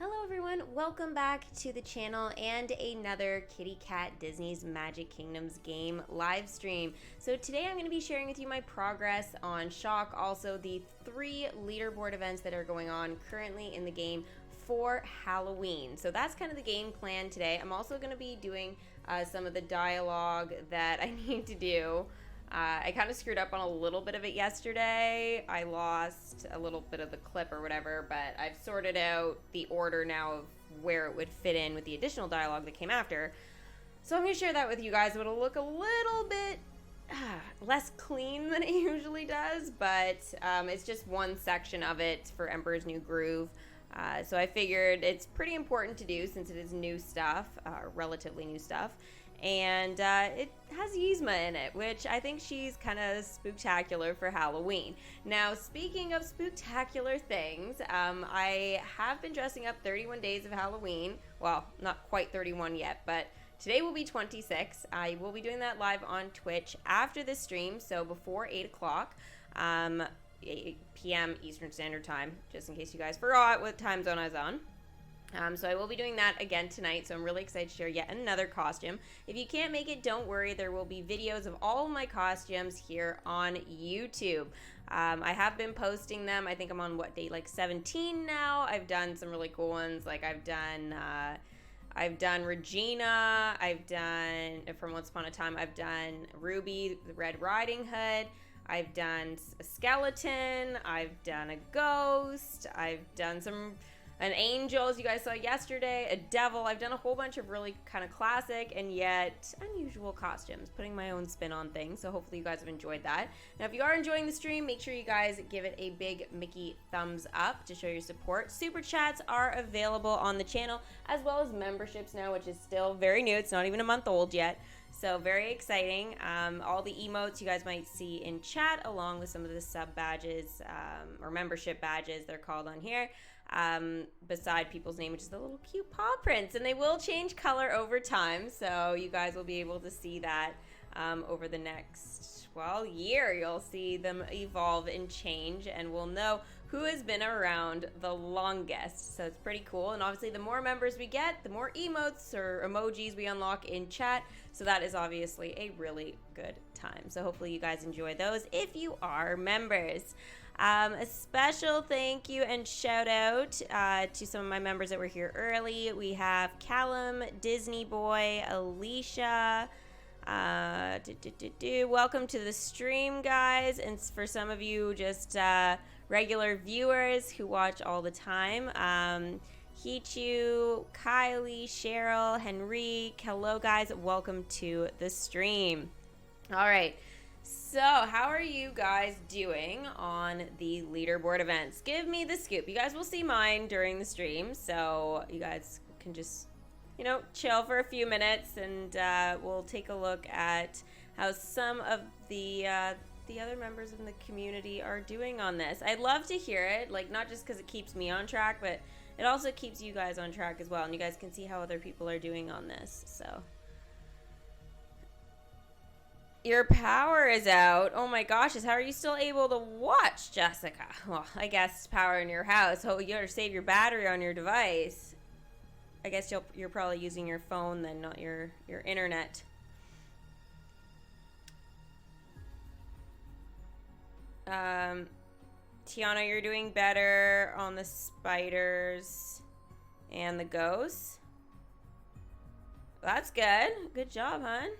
Hello everyone, welcome back to the channel and another Kitty Cat Disney's Magic Kingdoms game live stream. So today I'm going to be sharing with you my progress on Shock, also the 3 leaderboard events that are going on currently in the game for Halloween. So that's kind of the game plan today. I'm also going to be doing some of the dialogue that I need to do. I kind of screwed up on a little bit of it yesterday. I lost a little bit of the clip or whatever, but I've sorted out the order now of where it would fit in with the additional dialogue that came after. So I'm going to share that with you guys. It'll look a little bit less clean than it usually does, but it's just one section of it for Emperor's New Groove. So I figured it's pretty important to do since it is new stuff, relatively new stuff. And it has Yzma in it, which I think she's kind of spooktacular for Halloween. Now, speaking of spooktacular things, I have been dressing up 31 days of Halloween. Well, not quite 31 yet, but today will be 26. I will be doing that live on Twitch after this stream, so before 8 o'clock. 8 p.m. Eastern Standard Time, just in case you guys forgot what time zone I was on. So I will be doing that again tonight, so I'm really excited to share yet another costume. If you can't make it, don't worry. There will be videos of all of my costumes here on YouTube. I have been posting them. I think I'm on, what, day, like 17 now? I've done some really cool ones. Like, I've done Regina. I've done, from Once Upon a Time, I've done Ruby, the Red Riding Hood. I've done a skeleton. I've done a ghost. I've done an angel, as you guys saw yesterday, a devil. I've done a whole bunch of really kind of classic and yet unusual costumes, putting my own spin on things. So hopefully you guys have enjoyed that. Now, if you are enjoying the stream, make sure you guys give it a big Mickey thumbs up to show your support. Super chats are available on the channel, as well as memberships now, which is still very new. It's not even a month old yet. So very exciting. All the emotes you guys might see in chat, along with some of the sub badges or membership badges they're called on here, beside people's name, which is the little cute paw prints, and they will change color over time. So you guys will be able to see that over the next, well, year. You'll see them evolve and change, and we'll know who has been around the longest. So it's pretty cool. And obviously the more members we get, the more emotes or emojis we unlock in chat. So that is obviously a really good time. So hopefully you guys enjoy those if you are members. A special thank you and shout out to some of my members that were here early. We have Callum, Disney Boy, Alicia. Welcome to the stream, guys. And for some of you just regular viewers who watch all the time, Hichu, Kylie, Cheryl, Henrique, hello guys, welcome to the stream. All right, so how are you guys doing on the leaderboard events? Give me the scoop. You guys will see mine during the stream, so you guys can just, you know, chill for a few minutes, and we'll take a look at how some of the other members in the community are doing on this. I'd love to hear it, like, not just because it keeps me on track, but it also keeps you guys on track as well, and you guys can see how other people are doing on this. So your power is out. Oh my gosh, how are you still able to watch, Jessica? Well, I guess power in your house. Oh, you gotta save your battery on your device. I guess you're probably using your phone then, not your internet. Tiana, you're doing better on the spiders and the ghosts. That's good. Good job, hon.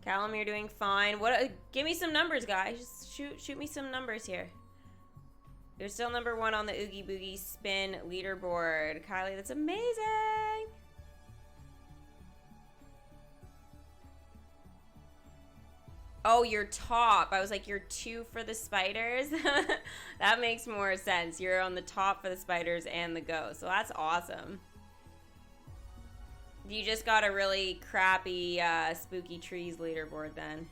Callum, you're doing fine. What? Give me some numbers, guys. Just shoot me some numbers here. You're still number 1 on the Oogie Boogie Spin leaderboard. Kylie, that's amazing. Oh, you're top. I was like, you're 2 for the spiders. That makes more sense. You're on the top for the spiders and the ghost. So that's awesome. You just got a really crappy spooky trees leaderboard then.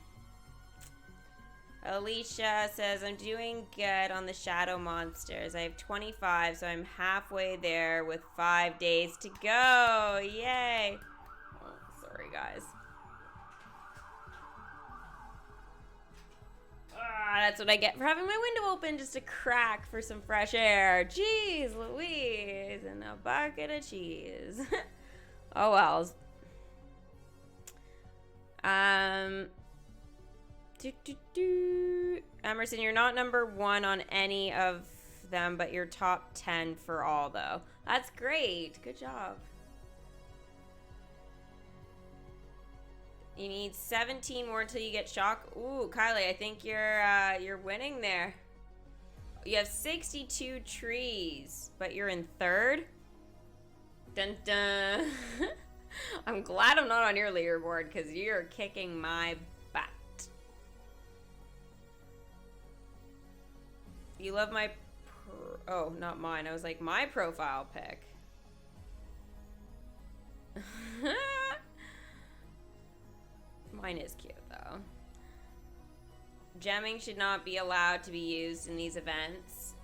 Alicia says, I'm doing good on the shadow monsters. I have 25, so I'm halfway there with 5 days to go. Yay. Oh, sorry, guys. That's what I get for having my window open, just a crack for some fresh air. Jeez Louise, and a bucket of cheese. Oh well. Emerson, you're not number 1 on any of them, but you're top 10 for all, though. That's great. Good job. You need 17 more until you get shock. Ooh, Kylie, I think you're winning there. You have 62 trees, but you're in 3rd. Dun dun. I'm glad I'm not on your leaderboard because you're kicking my butt. You love my oh, not mine. I was like, my profile pic. Mine is cute, though. Gemming should not be allowed to be used in these events.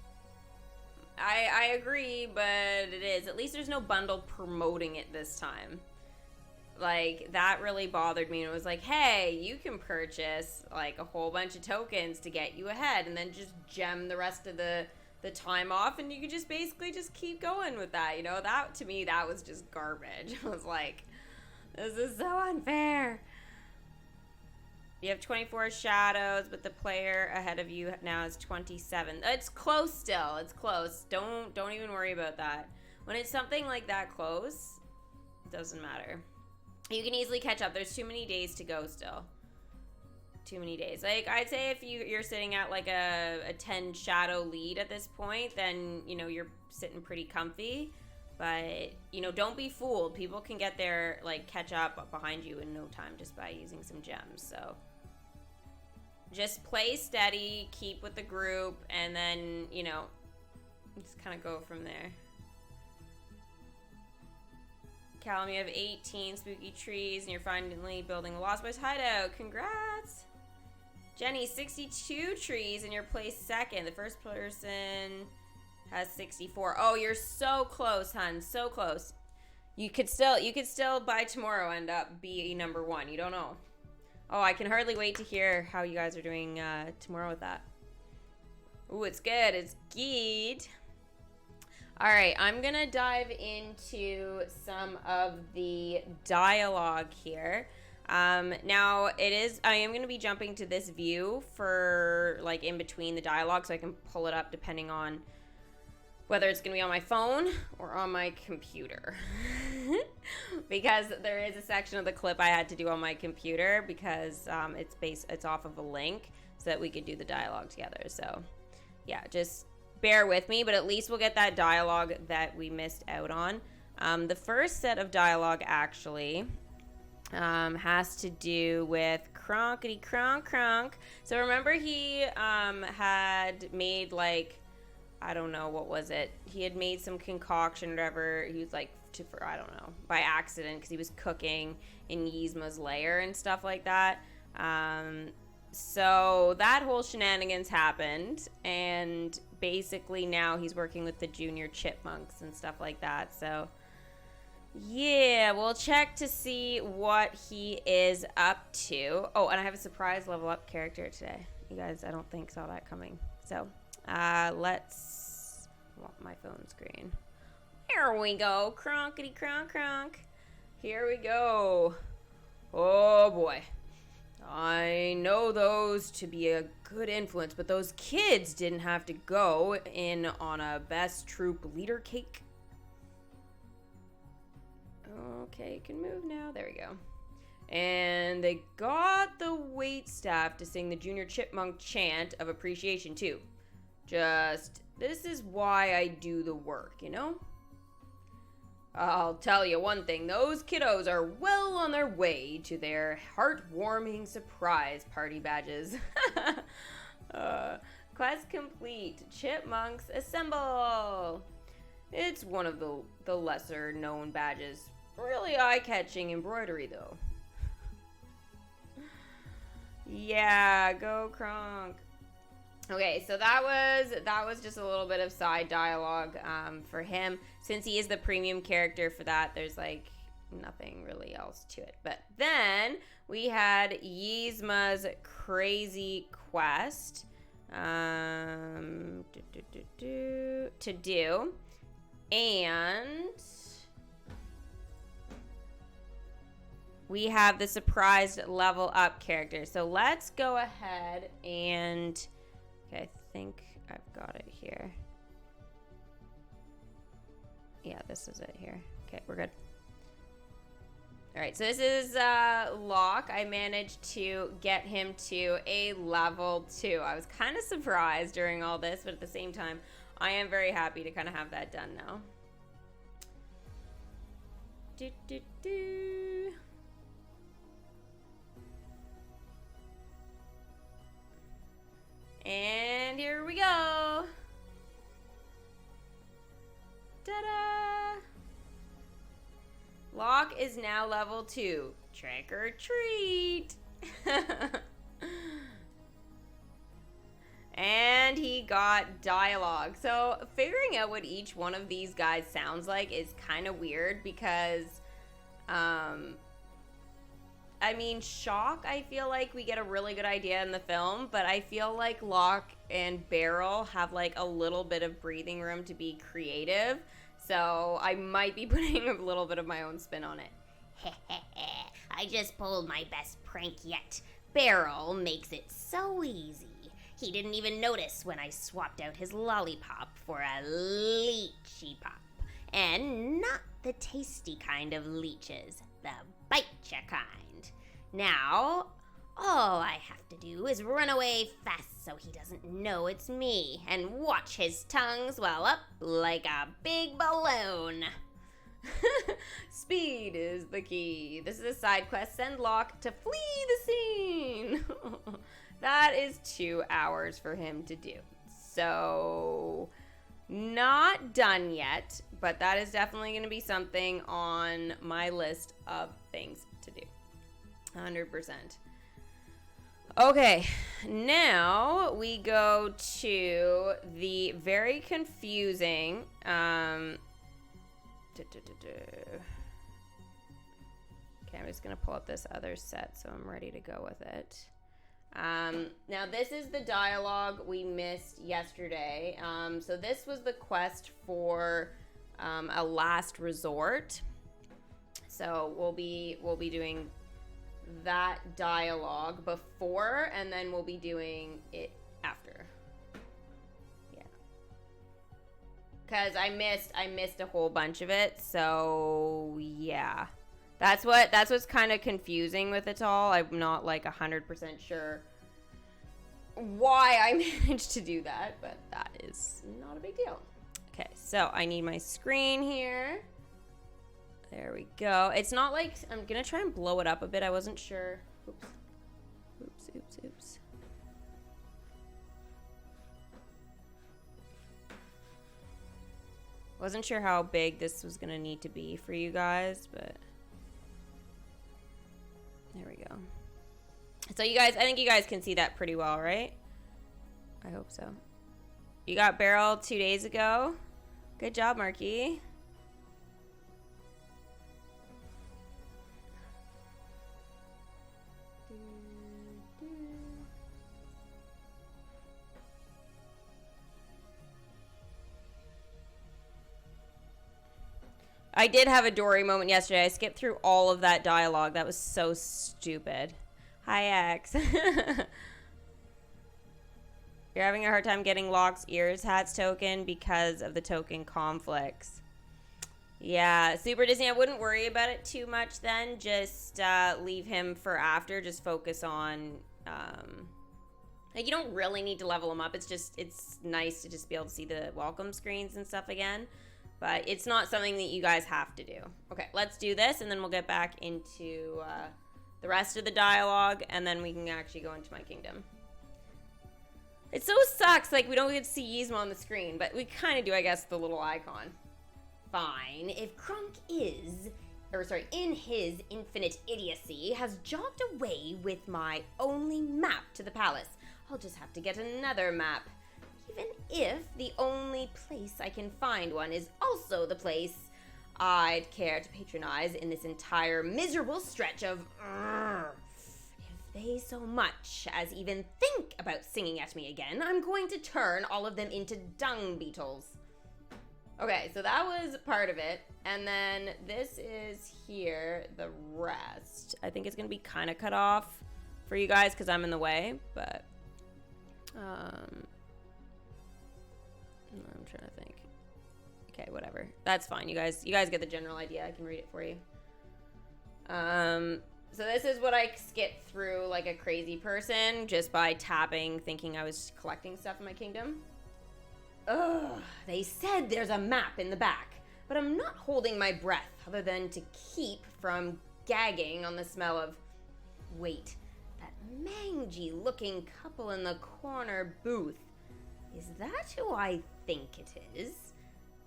I agree, but it is. At least there's no bundle promoting it this time. Like, that really bothered me. And it was like, hey, you can purchase, like, a whole bunch of tokens to get you ahead and then just gem the rest of the time off, and you could just basically just keep going with that, you know? That, to me, that was just garbage. I was like, this is so unfair. You have 24 shadows, but the player ahead of you now is 27. It's close still. It's close. Don't even worry about that. When it's something like that close, it doesn't matter. You can easily catch up. There's too many days to go still. Too many days. Like, I'd say if you're sitting at like a 10 shadow lead at this point, then, you know, you're sitting pretty comfy. But, you know, don't be fooled. People can get there, like, catch up behind you in no time just by using some gems. So just play steady, keep with the group, and then, you know, just kind of go from there. Callum, you have 18 spooky trees, and you're finally building the Lost Boys hideout. Congrats! Jenny, 62 trees, and you're placed 2nd. The first person has 64. Oh, you're so close, hun. So close. You could still by tomorrow end up be number 1. You don't know. Oh, I can hardly wait to hear how you guys are doing tomorrow with that. Ooh, it's good. It's good. All right, I'm gonna dive into some of the dialogue here. Now I am gonna be jumping to this view for like in between the dialogue, so I can pull it up depending on whether it's gonna be on my phone or on my computer. Because there is a section of the clip I had to do on my computer because it's off of a link so that we could do the dialogue together. So yeah, just bear with me, but at least we'll get that dialogue that we missed out on. The first set of dialogue actually has to do with Kronkety Kronk. So remember he had made like, I don't know, what was it? He had made some concoction or whatever. He was like, I don't know, by accident because he was cooking in Yzma's lair and stuff like that. So that whole shenanigans happened, and basically now he's working with the junior chipmunks and stuff like that. So yeah, we'll check to see what he is up to. Oh, and I have a surprise level up character today. You guys, I don't think saw that coming. So let's my phone screen. Here we go. Kronkety Kronk. Here we go. Oh boy. I know those to be a good influence, but those kids didn't have to go in on a best troop leader cake. Okay, can move now. There we go. And they got the wait staff to sing the Junior Chipmunk chant of appreciation too. Just This is why I do the work, you know? I'll tell you one thing, those kiddos are well on their way to their heartwarming surprise party badges. Quest complete. Chipmunks assemble. It's one of the lesser known badges. Really eye-catching embroidery though. Yeah, go Kronk. Okay, so that was just a little bit of side dialogue for him. Since he is the premium character for that, there's like nothing really else to it. But then we had Yzma's crazy quest to do. And we have the surprised level up character. So let's go ahead and... Okay, I think I've got it here. Yeah, this is it here. Okay, we're good. All right, so this is Locke. I managed to get him to a level 2. I was kind of surprised during all this, but at the same time, I am very happy to kind of have that done now. And here we go. Ta-da! Locke is now level 2. Trick or treat. And he got dialogue. So figuring out what each one of these guys sounds like is kind of weird because I mean, Shock, I feel like we get a really good idea in the film, but I feel like Locke and Beryl have like a little bit of breathing room to be creative. So I might be putting a little bit of my own spin on it. I just pulled my best prank yet. Beryl makes it so easy. He didn't even notice when I swapped out his lollipop for a lychee pop. And not the tasty kind of leeches, the bite-ya kind. Now, all I have to do is run away fast so he doesn't know it's me and watch his tongue swell up like a big balloon. Speed is the key. This is a side quest. Send Locke to flee the scene. That is 2 hours for him to do. So, not done yet, but that is definitely going to be something on my list of things to do. 100%. Okay, now we go to the very confusing okay, I'm just gonna pull up this other set so I'm ready to go with it. Now this is the dialogue we missed yesterday. So this was the quest for a last resort. So we'll be doing that dialogue before, and then we'll be doing it after. Yeah, because I missed a whole bunch of it. So yeah, that's what's kind of confusing with it all. I'm not like 100% sure why I managed to do that, but that is not a big deal. Okay, so I need my screen here. There we go. It's not like, I'm gonna try and blow it up a bit. I wasn't sure. Oops. Wasn't sure how big this was gonna need to be for you guys, but there we go. So you guys, I think you guys can see that pretty well, right? I hope so. You got Beryl 2 days ago. Good job, Marky. I did have a Dory moment yesterday. I skipped through all of that dialogue. That was so stupid. Hi, X. You're having a hard time getting Locke's ears hats token because of the token conflicts. Yeah, Super Disney, I wouldn't worry about it too much then. Just leave him for after. Just focus on Like, you don't really need to level them up. It's nice to just be able to see the welcome screens and stuff again. But it's not something that you guys have to do. Okay, let's do this, and then we'll get back into the rest of the dialogue, and then we can actually go into my kingdom. It so sucks, like, we don't get to see Yzma on the screen, but we kind of do, I guess, the little icon. Fine, if Kronk in his infinite idiocy, has jogged away with my only map to the palace, I'll just have to get another map. Even if the only place I can find one is also the place I'd care to patronize in this entire miserable stretch of if they so much as even think about singing at me again, I'm going to turn all of them into dung beetles. Okay, so that was part of it. And then this is here, the rest. I think it's going to be kind of cut off for you guys because I'm in the way, but I'm trying to think. Okay, whatever. That's fine. You guys get the general idea. I can read it for you. So this is what I skipped through like a crazy person just by tapping, thinking I was collecting stuff in my kingdom. Ugh, they said there's a map in the back, but I'm not holding my breath other than to keep from gagging on the smell of... Wait, that mangy-looking couple in the corner booth. Is that who I think it is?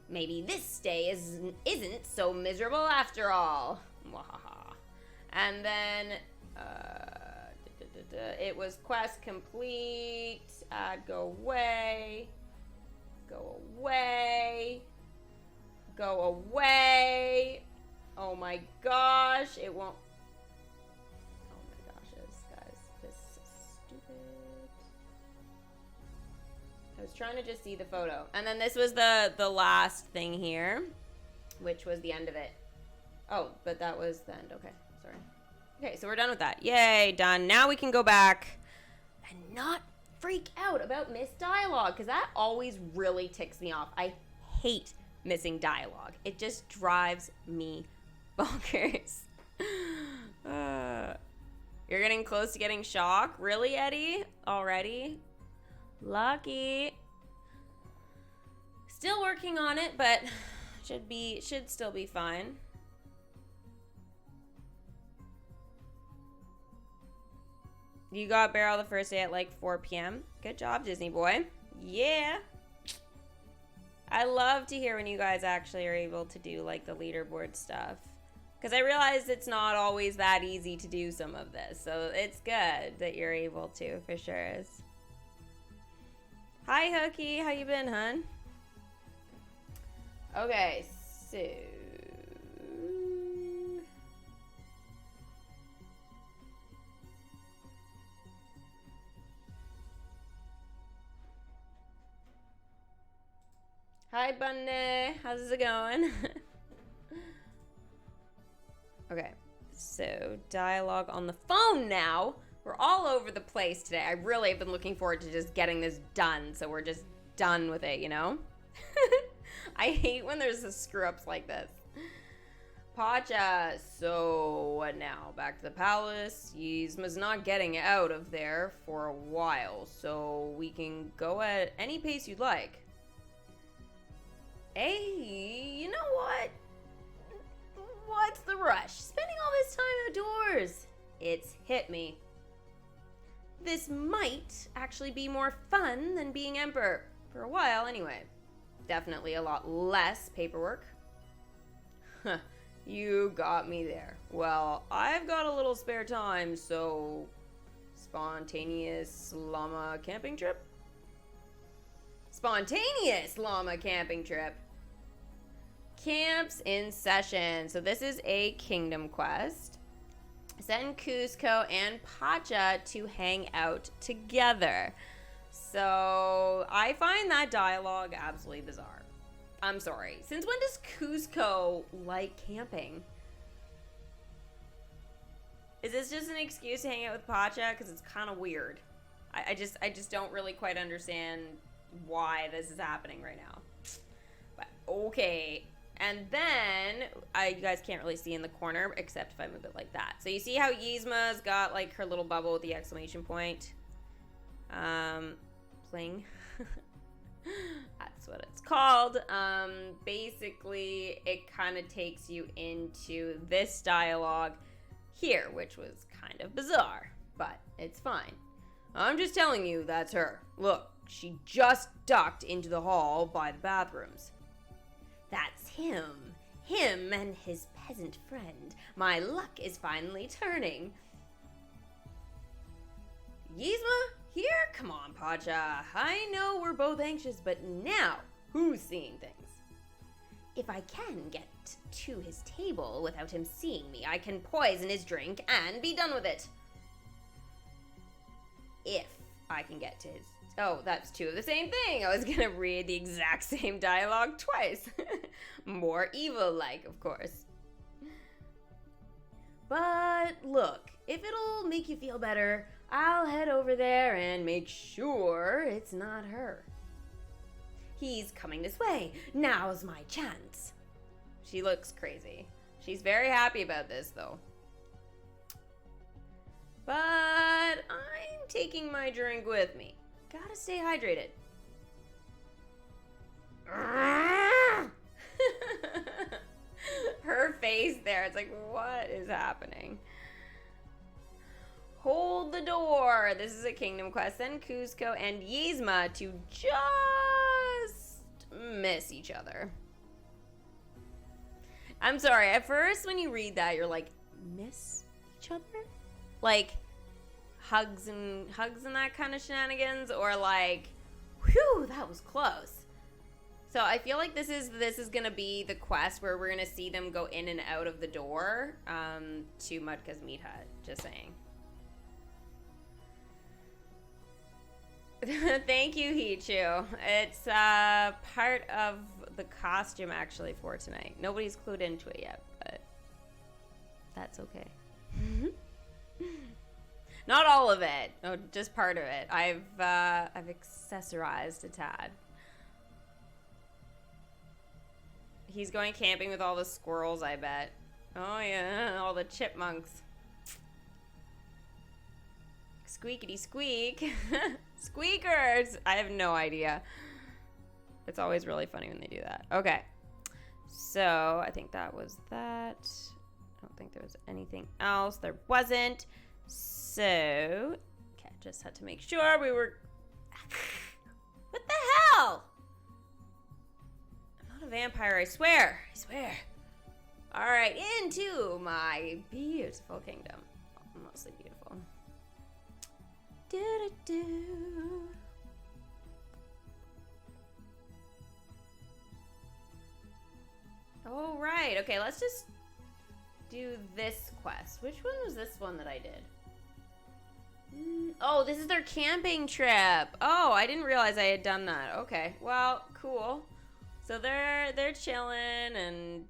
Maybe this day isn't so miserable after all. Mwahaha. And then, it was quest complete. Go away. Go away. Go away. Oh my gosh, it won't. Oh my gosh, guys, this is stupid. I was trying to just see the photo. And then this was the last thing here, which was the end of it. Oh, but that was the end. Okay, sorry. Okay, so we're done with that. Yay, done. Now we can go back and not freak out about missed dialogue, because that always really ticks me off. I hate missing dialogue. It just drives me bonkers. You're getting close to getting shock? Really, Eddie? Already? Lucky. Still working on it, but should still be fine. You got Barrel the first day at like 4 p.m. Good job, Disney boy. Yeah. I love to hear when you guys actually are able to do like the leaderboard stuff. Because I realize it's not always that easy to do some of this. So it's good that you're able to, for sure. Hi, Hookie. How you been, hun? Okay, so... Hi, Bunny. How's it going? Okay, so dialogue on the phone now. We're all over the place today. I really have been looking forward to just getting this done, so we're just done with it, you know? I hate when there's the screw-ups like this. Pacha, so what now? Back to the palace. Yzma's not getting out of there for a while, so we can go at any pace you'd like. Hey, you know what? What's the rush? Spending all this time outdoors. It's hit me. This might actually be more fun than being emperor. For a while, anyway. Definitely a lot less paperwork. Huh, you got me there. Well, I've got a little spare time, so... Spontaneous llama camping trip? Spontaneous llama camping trip. Camps in session. So this is a kingdom quest. Send Kuzco and Pacha to hang out together. So I find that dialogue absolutely bizarre. I'm sorry. Since when does Kuzco like camping? Is this just an excuse to hang out with Pacha? Because it's kind of weird. I just don't really quite understand why this is happening right now. But okay. And then, you guys can't really see in the corner, except if I move it like that. So you see how Yzma's got like her little bubble with the exclamation point? Playing. That's what it's called. Basically, it kind of takes you into this dialogue here, which was kind of bizarre, but it's fine. I'm just telling you, that's her. Look, she just ducked into the hall by the bathrooms. That's him. Him and his peasant friend. My luck is finally turning. Yzma, here? Come on, Pacha. I know we're both anxious, but now, who's seeing things? If I can get to his table without him seeing me, I can poison his drink and be done with it. If I can get to his... Oh, that's two of the same thing. I was gonna read the exact same dialogue twice. More evil-like, of course. But look, if it'll make you feel better, I'll head over there and make sure it's not her. He's coming this way. Now's my chance. She looks crazy. She's very happy about this, though. But I'm taking my drink with me. Gotta stay hydrated. Her face there, it's like, what is happening? Hold the door. This is a kingdom quest. Send Kuzco and Yzma to just miss each other. I'm sorry, at first when you read that, you're like, miss each other? Like, hugs and that kind of shenanigans, or like, whew, that was close. So I feel like this is gonna be the quest where we're gonna see them go in and out of the door to Mudka's meat hut. Just saying. Thank you, Hichu. It's part of the costume actually for tonight. Nobody's clued into it yet, but that's okay. Not all of it. Oh, just part of it. I've accessorized a tad. He's going camping with all the squirrels, I bet. Oh yeah, all the chipmunks. Squeakity squeak. Squeakers! I have no idea. It's always really funny when they do that. Okay. So, I think that was that. I don't think there was anything else. There wasn't. So, okay, just had to make sure we were... What the hell? I'm not a vampire, I swear. I swear. All right, into my beautiful kingdom. Mostly beautiful. Do-do-do. Oh, right. Okay, let's just do this quest. Which one was this one that I did? Oh, this is their camping trip. Oh, I didn't realize I had done that. Okay, well, cool. So they're chilling, and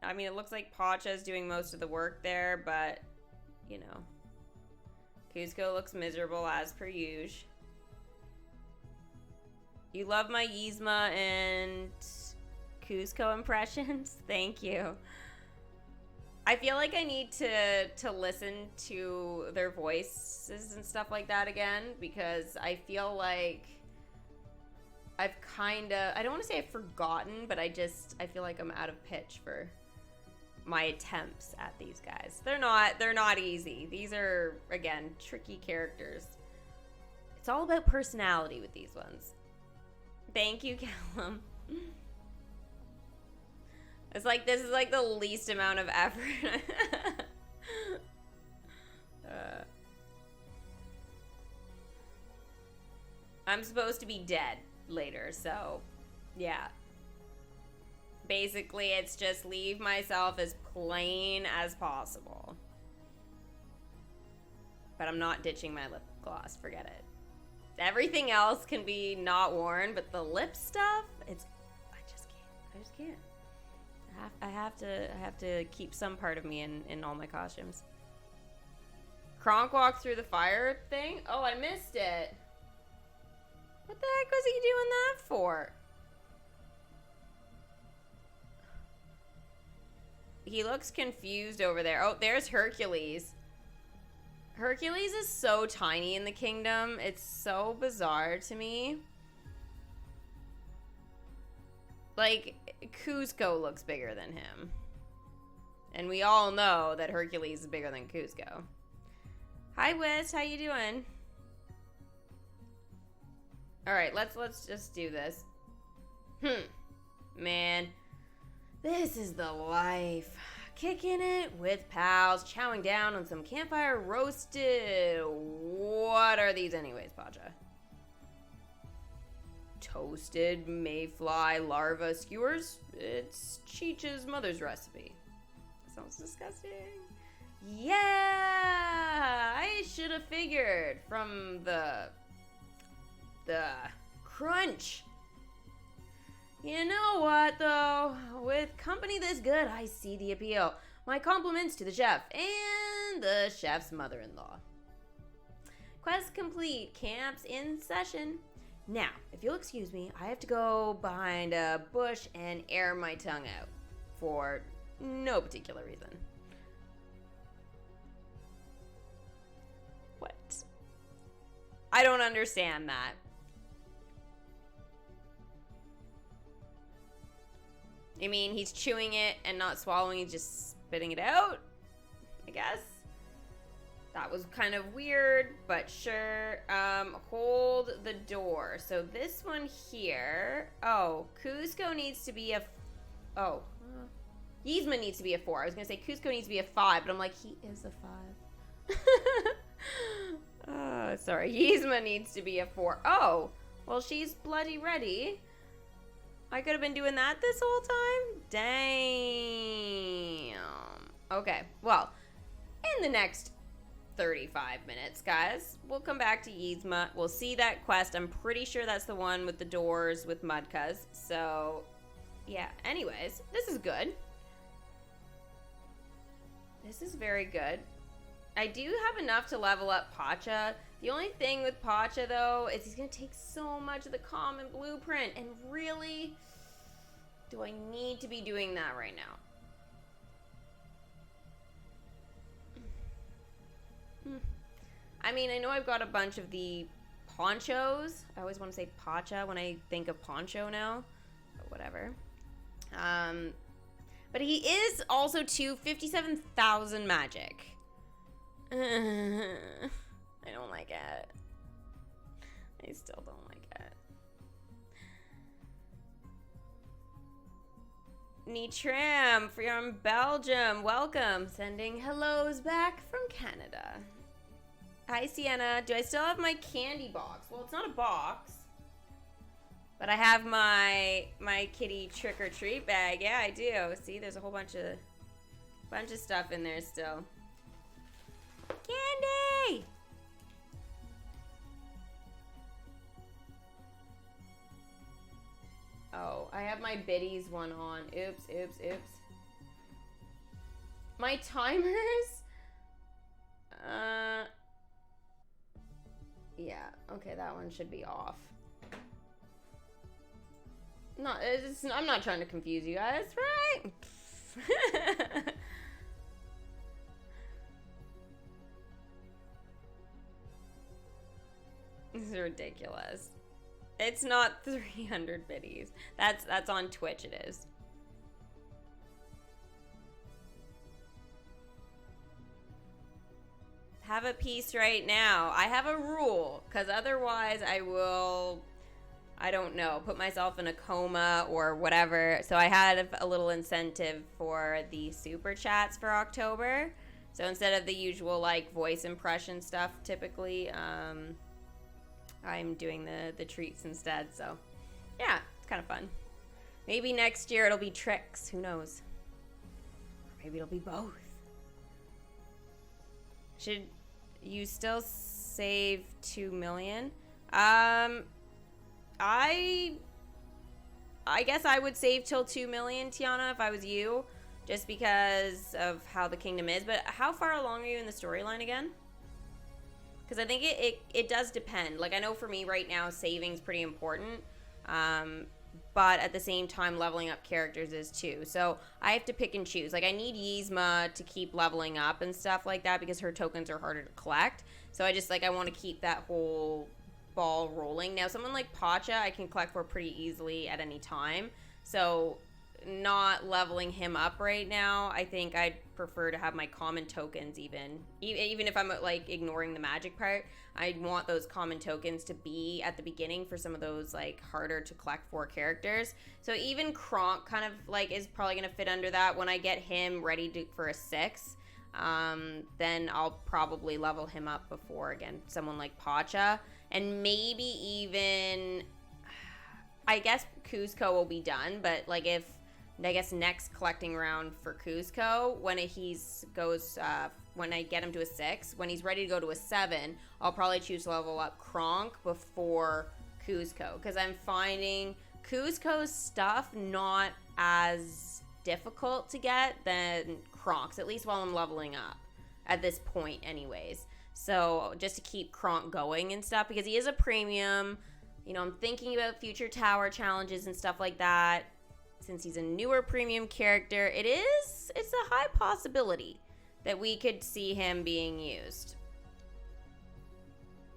I mean, it looks like Pacha's doing most of the work there, but you know, Kuzco looks miserable as per usual. You love my Yzma and Kuzco impressions? Thank you. I feel like I need to listen to their voices and stuff like that again, because I feel like I've kind of, I don't want to say I've forgotten, but I feel like I'm out of pitch for my attempts at these guys. They're not easy. These are, again, tricky characters. It's all about personality with these ones. Thank you, Callum. It's like, this is like the least amount of effort. I'm supposed to be dead later, so yeah. Basically, it's just leave myself as plain as possible. But I'm not ditching my lip gloss, forget it. Everything else can be not worn, but the lip stuff, I just can't. I have to keep some part of me in all my costumes. Kronk walked through the fire thing? Oh, I missed it. What the heck was he doing that for? He looks confused over there. Oh, there's Hercules. Hercules is so tiny in the kingdom. It's so bizarre to me. Like, Cusco looks bigger than him. And we all know that Hercules is bigger than Cusco. Hi, Wiz. How you doing? All right, let's just do this. Man, this is the life. Kicking it with pals, chowing down on some campfire roasted. What are these anyways, Pacha? Toasted mayfly larva skewers. It's Cheech's mother's recipe. Sounds disgusting. Yeah, I should have figured from the crunch. You know what, though? With company this good, I see the appeal. My compliments to the chef and the chef's mother-in-law. Quest complete. Camp's in session. Now, if you'll excuse me, I have to go behind a bush and air my tongue out for no particular reason. What? I don't understand that. I mean, he's chewing it and not swallowing, he's just spitting it out, I guess. That was kind of weird, but sure. Hold the door. So this one here. Oh, Cusco needs to be a... Oh. Yzma needs to be a 4. I was going to say Cusco needs to be a 5, but I'm like, he is a 5. Sorry. Yzma needs to be a 4. Oh, well, she's bloody ready. I could have been doing that this whole time? Damn. Okay, well, in the next 35 minutes, guys, we'll come back to Yzma. We'll see that quest. I'm pretty sure that's the one with the doors with Mudcuz. So, yeah. Anyways, this is good. This is very good. I do have enough to level up Pacha. The only thing with Pacha, though, is he's going to take so much of the common blueprint. And really, do I need to be doing that right now? I mean, I know I've got a bunch of the ponchos. I always want to say Pacha when I think of poncho now. But whatever. But he is also 57,000 magic. I don't like it. I still don't like it. Nitram from Belgium, welcome. Sending hellos back from Canada. Hi, Sienna. Do I still have my candy box? Well, it's not a box. But I have my kitty trick-or-treat bag. Yeah, I do. See, there's a whole bunch of stuff in there still. Candy! Oh, I have my biddies one on. Oops. My timers? Yeah, okay, that one should be off. No, I'm not trying to confuse you guys, right? This is ridiculous. It's not 300 biddies. That's on Twitch, it is. Have a piece right now. I have a rule, because otherwise I will, I don't know, put myself in a coma or whatever. So I had a little incentive for the super chats for October. So instead of the usual like voice impression stuff typically, I'm doing the treats instead. So yeah, it's kind of fun. Maybe next year it'll be tricks. Who knows? Or maybe it'll be both. Should you still save 2 million? I guess I would save till 2 million, Tiana, if I was you, just because of how the kingdom is. But how far along are you in the storyline again? Because I think it does depend. Like, I know for me right now, saving's pretty important. but at the same time leveling up characters is too. So I have to pick and choose. Like I need Yzma to keep leveling up and stuff like that because her tokens are harder to collect. So I just I want to keep that whole ball rolling. Now someone like Pacha I can collect for pretty easily at any time. So not leveling him up right now. I think I'd prefer to have my common tokens even if I'm ignoring the magic part. I want those common tokens to be at the beginning for some of those harder to collect for characters. So even Kronk kind of is probably going to fit under that. When I get him ready for a 6, then I'll probably level him up before again someone like Pacha, and maybe even I guess Kuzco will be done, but if I guess next collecting round for Kuzco, when when I get him to a 6, when he's ready to go to a 7, I'll probably choose to level up Kronk before Kuzco, because I'm finding Kuzco's stuff not as difficult to get than Kronk's, at least while I'm leveling up at this point anyways. So just to keep Kronk going and stuff, because he is a premium, I'm thinking about future tower challenges and stuff like that. Since he's a newer premium character, it's a high possibility that we could see him being used.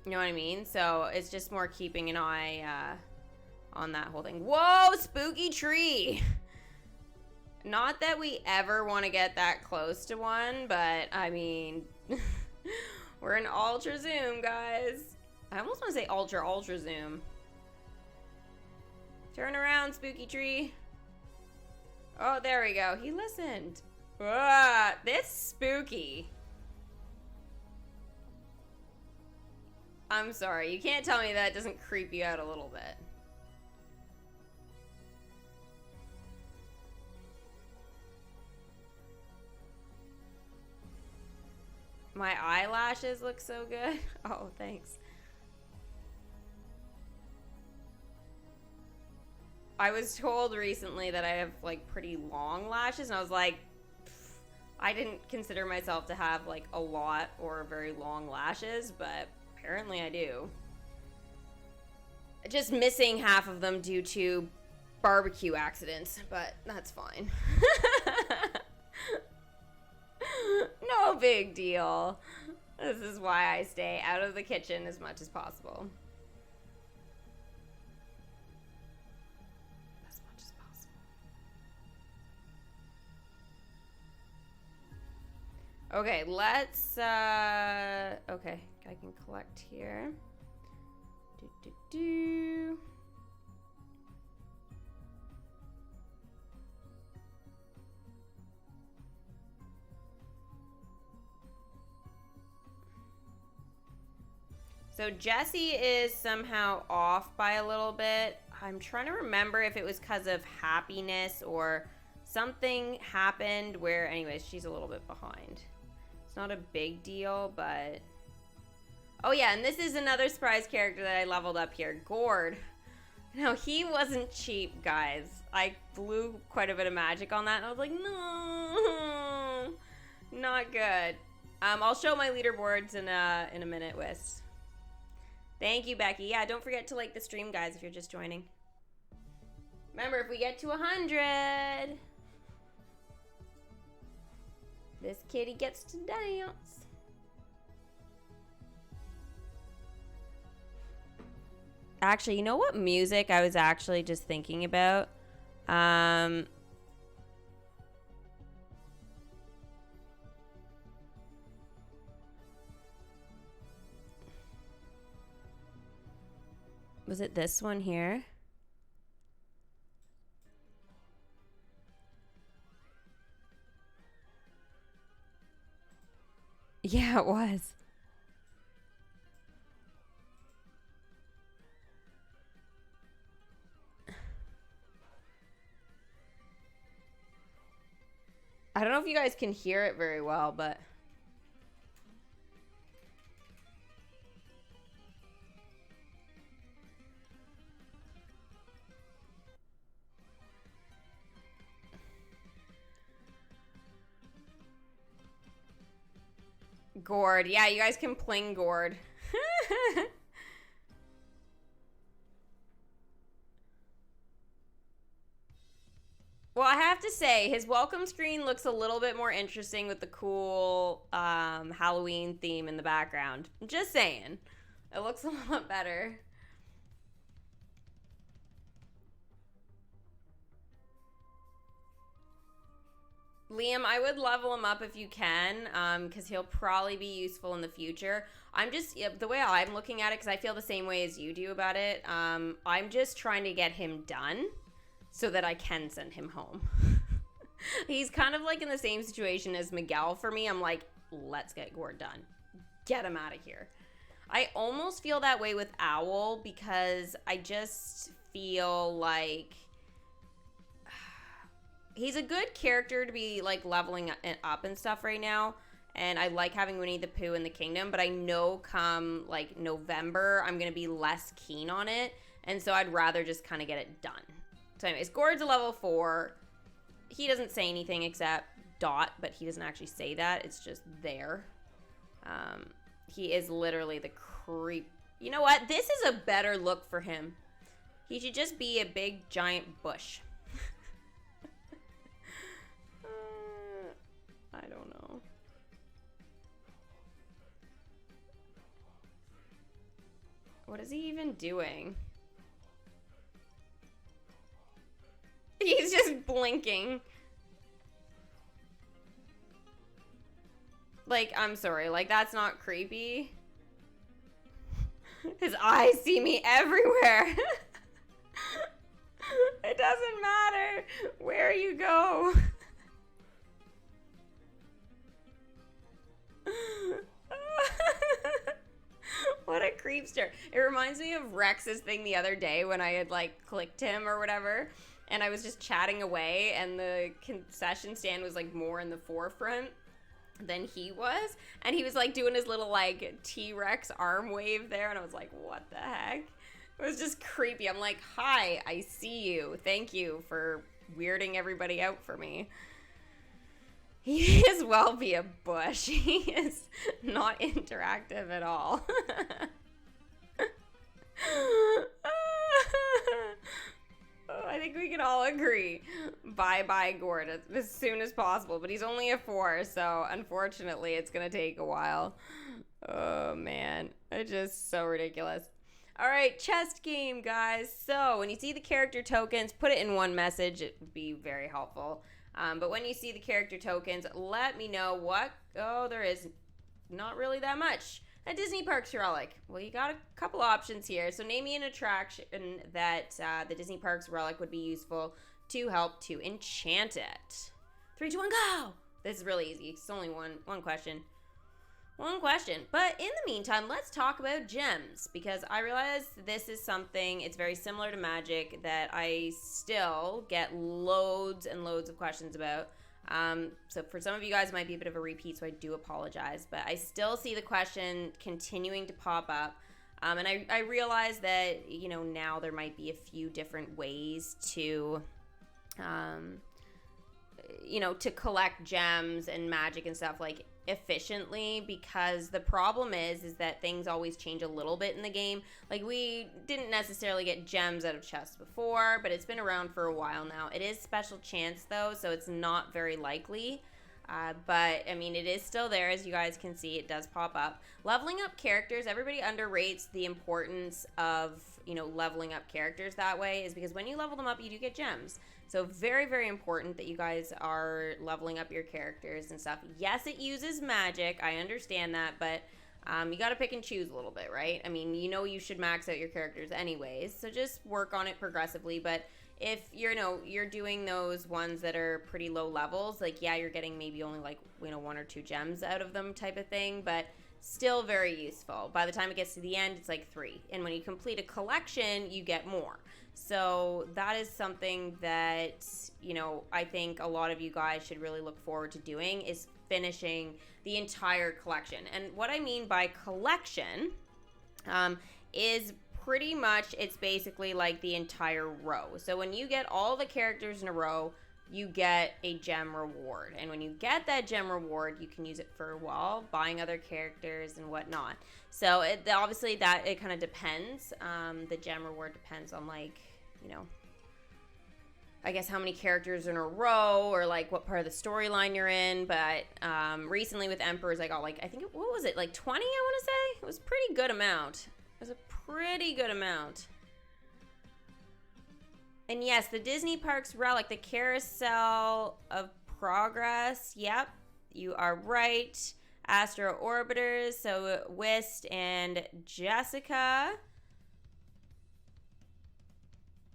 You know what I mean? So it's just more keeping an eye on that whole thing. Whoa, spooky tree! Not that we ever want to get that close to one, but I mean, we're in ultra zoom, guys. I almost want to say ultra zoom. Turn around, spooky tree. Oh, there we go. He listened. This spooky. I'm sorry. You can't tell me that doesn't creep you out a little bit. My eyelashes look so good. Oh, thanks. I was told recently that I have pretty long lashes, and I was like, I didn't consider myself to have a lot or very long lashes, but apparently I do. Just missing half of them due to barbecue accidents, but that's fine. No big deal. This is why I stay out of the kitchen as much as possible. Okay, let's, okay, I can collect here. So Jesse is somehow off by a little bit. I'm trying to remember if it was because of happiness or something happened where, anyways, she's a little bit behind. It's not a big deal, but... Oh yeah, and this is another surprise character that I leveled up here, Gord. Now, he wasn't cheap, guys. I blew quite a bit of magic on that, and I was like, no, not good. I'll show my leaderboards in a minute, Wist. Thank you, Becky. Yeah, don't forget to like the stream, guys, if you're just joining. Remember, if we get to 100... this kitty gets to dance. Actually, you know what music I was actually just thinking about? Was it this one here? Yeah, it was. I don't know if you guys can hear it very well, but... Gord. Yeah, you guys can pling Gord. his welcome screen looks a little bit more interesting with the cool Halloween theme in the background. Just saying. It looks a lot better. Liam, I would level him up if you can, because he'll probably be useful in the future. I'm just, the way I'm looking at it, because I feel the same way as you do about it, I'm just trying to get him done so that I can send him home. He's kind of like in the same situation as Miguel for me. I'm like, let's get Gord done. Get him out of here. I almost feel that way with Owl, because I just feel like he's a good character to be like leveling up and stuff right now, and I like having Winnie the Pooh in the kingdom, but I know come like November I'm gonna be less keen on it, and so I'd rather just kind of get it done. So anyways, Gord's a level 4. He doesn't say anything except dot, but he doesn't actually say that, it's just there. He is literally the creep. You know what, this is a better look for him. He should just be a big giant bush. I don't know. What is he even doing? He's just blinking. Like, I'm sorry, like, that's not creepy. His eyes see me everywhere. It doesn't matter where you go. What a creepster. It reminds me of Rex's thing the other day when I had like clicked him or whatever, and I was just chatting away, and the concession stand was like more in the forefront than he was, and he was like doing his little like T-Rex arm wave there, and I was like, what the heck? It was just creepy. I'm like, hi, I see you. Thank you for weirding everybody out for me. He is well be a bush. He is not interactive at all. I think we can all agree. Bye-bye, Gord, as soon as possible. But he's only a 4, so unfortunately it's going to take a while. Oh, man. It's just so ridiculous. All right, chest game, guys. So when you see the character tokens, put it in one message. It would be very helpful. But when you see the character tokens, let me know what... Oh, there is not really that much. A Disney Parks relic. Well, you got a couple options here. So name me an attraction that the Disney Parks relic would be useful to help to enchant it. 3, 2, 1, go! This is really easy. It's only one question. One question. But in the meantime, let's talk about gems, because I realize this is something, it's very similar to Magic, that I still get loads and loads of questions about. So for some of you guys, it might be a bit of a repeat, so I do apologize. But I still see the question continuing to pop up. And I realize that, you know, now there might be a few different ways to... you know, to collect gems and magic and stuff like efficiently, because the problem is that things always change a little bit in the game. Like, we didn't necessarily get gems out of chests before, but it's been around for a while now. It is special chance though, so it's not very likely. But I mean, it is still there. As you guys can see, it does pop up. Leveling up characters, everybody underrates the importance of, you know, leveling up characters that way, is because when you level them up, you do get gems. So very, very important that you guys are leveling up your characters and stuff. Yes, it uses magic. I understand that, but you got to pick and choose a little bit, right? I mean, you know, you should max out your characters anyways, so just work on it progressively. But if you're doing those ones that are pretty low levels, like, yeah, you're getting maybe only like, you know, 1 or 2 gems out of them type of thing, but still very useful. By the time it gets to the end, it's like 3. And when you complete a collection, you get more. So that is something that, you know, I think a lot of you guys should really look forward to doing, is finishing the entire collection. And what I mean by collection is pretty much, it's basically like the entire row. So when you get all the characters in a row, you get a gem reward. And when you get that gem reward, you can use it for, well, buying other characters and whatnot. So obviously it kind of depends. The gem reward depends on, like, you know, I guess how many characters in a row or like what part of the storyline you're in. But recently with Emperors, I got like, I think, what was it? Like 20, I want to say? It was a pretty good amount. It was a pretty good amount. And yes, the Disney Parks relic, the Carousel of Progress. Yep, you are right. Astro Orbiters, so Whist and Jessica.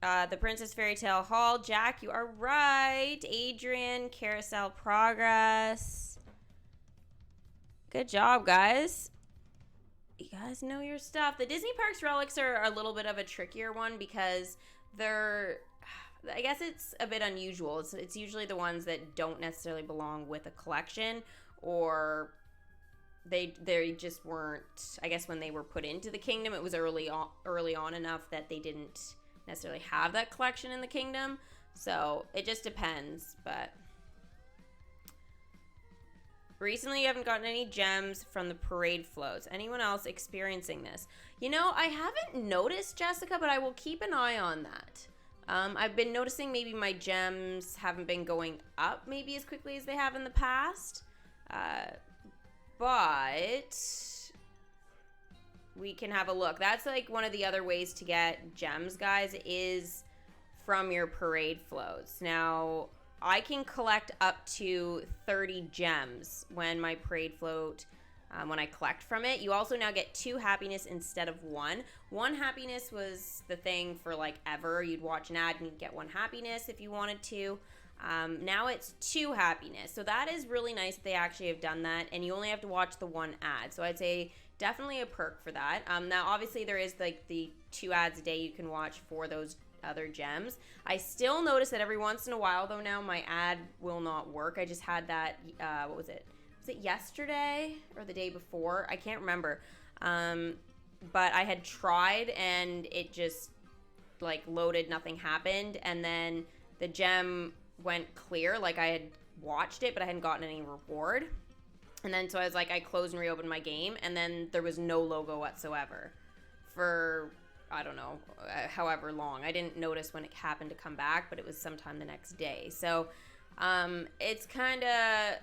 The Princess Fairy Tale Hall. Jack, you are right. Adrian, Carousel Progress. Good job, guys. You guys know your stuff. The Disney Parks relics are a little bit of a trickier one because they're, I guess it's a bit unusual. It's usually the ones that don't necessarily belong with a collection, or they just weren't, I guess when they were put into the kingdom, it was early on enough that they didn't necessarily have that collection in the kingdom. So it just depends. But recently you haven't gotten any gems from the parade floats. Anyone else experiencing this? You know, I haven't noticed, Jessica, but I will keep an eye on that. I've been noticing maybe my gems haven't been going up maybe as quickly as they have in the past. But we can have a look. That's like one of the other ways to get gems, guys, is from your parade floats. Now, I can collect up to 30 gems when my parade float, when I collect from it. You also now get 2 happiness instead of 1. 1 happiness was the thing for like ever. You'd watch an ad and you'd get 1 happiness if you wanted to. Now it's 2 happiness. So that is really nice that they actually have done that, and you only have to watch the 1 ad. So I'd say definitely a perk for that. Now obviously there is like the 2 ads a day you can watch for those other gems. I still notice that every once in a while though now my ad will not work. I just had that, what was it? Was it yesterday or the day before? I can't remember. But I had tried and it just like loaded, nothing happened, and then the gem went clear. Like I had watched it but I hadn't gotten any reward. And then so I was like, I closed and reopened my game, and then there was no logo whatsoever for, I don't know, however long. I didn't notice when it happened to come back, but it was sometime the next day. So it's kind of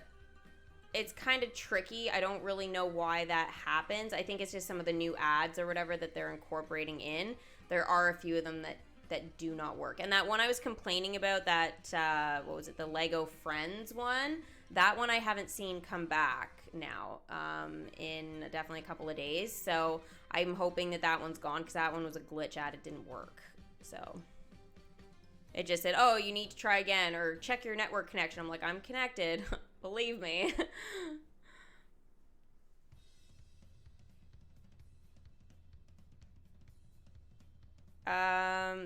tricky. I don't really know why that happens. I think it's just some of the new ads or whatever that they're incorporating in. There are a few of them that do not work. And that one I was complaining about, that, what was it, the Lego Friends one, that one I haven't seen come back now in definitely a couple of days. So I'm hoping that one's gone, because that one was a glitch ad. It didn't work. So it just said, oh, you need to try again or check your network connection. I'm like, I'm connected. Believe me.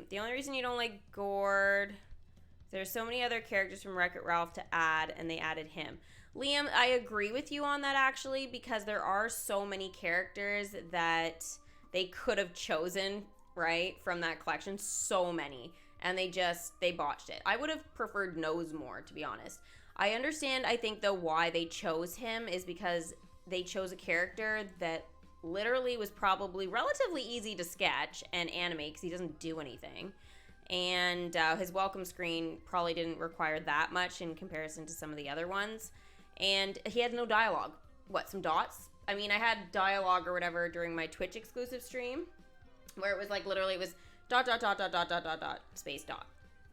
The only reason you don't like Gord, there's so many other characters from Wreck-It Ralph to add, and they added him. Liam, I agree with you on that actually, because there are so many characters that they could have chosen, right, from that collection. So many. And they botched it. I would have preferred Nose more, to be honest. I understand, I think, though, why they chose him is because they chose a character that literally was probably relatively easy to sketch and animate because he doesn't do anything. And his welcome screen probably didn't require that much in comparison to some of the other ones. And he had no dialogue. What, some dots? I mean, I had dialogue or whatever during my Twitch exclusive stream where it was like literally it was dot, dot, dot, dot, dot, dot, dot, dot, space, dot.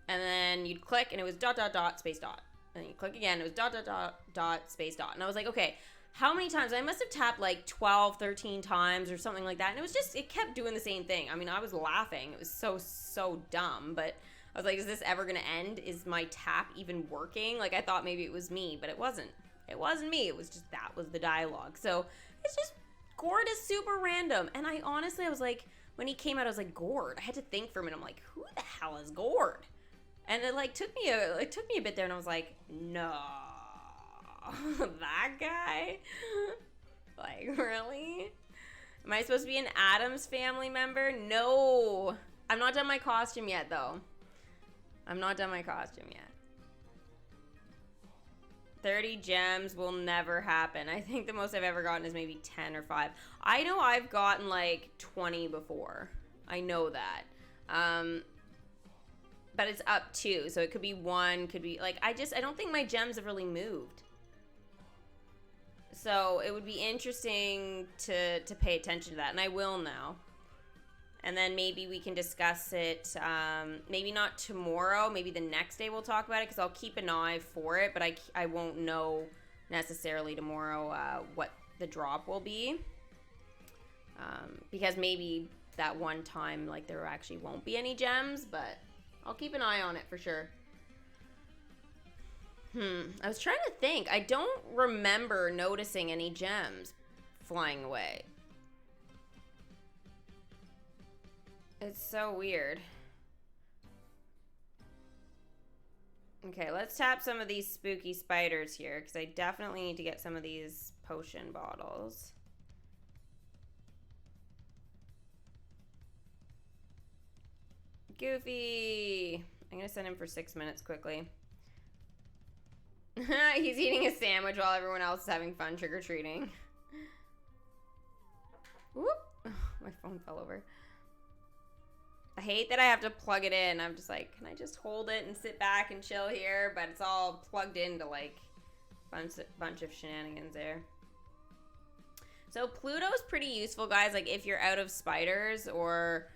And then you'd click and it was dot, dot, dot, space, dot. And then you click again, it was dot, dot, dot, dot, space, dot. And I was like, okay, how many times? I must have tapped like 12, 13 times or something like that. And it was just, it kept doing the same thing. I mean, I was laughing. It was so dumb. But I was like, is this ever going to end? Is my tap even working? Like, I thought maybe it was me, but it wasn't. It wasn't me. It was just, that was the dialogue. So it's just, Gord is super random. And I honestly, I was like, when he came out, I was like, Gord. I had to think for a minute. I'm like, who the hell is Gord? And it like took me a bit there, and I was like, no. That guy? Like, really? Am I supposed to be an Addams Family member? No. I'm not done my costume yet, though. I'm not done my costume yet. 30 gems will never happen. I think the most I've ever gotten is maybe 10 or 5. I know I've gotten like 20 before. I know that. But it's up 2, so it could be 1, could be like, I don't think my gems have really moved. So it would be interesting to pay attention to that, and I will now. And then maybe we can discuss it, maybe not tomorrow, maybe the next day we'll talk about it, because I'll keep an eye for it, but I won't know necessarily tomorrow what the drop will be. Because maybe that one time, like, there actually won't be any gems, but I'll keep an eye on it for sure. I was trying to think. I don't remember noticing any gems flying away. It's so weird. Okay, let's tap some of these spooky spiders here, because I definitely need to get some of these potion bottles. Goofy! I'm gonna send him for 6 minutes quickly. He's eating a sandwich while everyone else is having fun trick-or-treating. Whoop! My phone fell over. I hate that I have to plug it in. I'm just like, can I just hold it and sit back and chill here? But it's all plugged into like bunch of shenanigans there. So Pluto's pretty useful, guys. Like if you're out of spiders or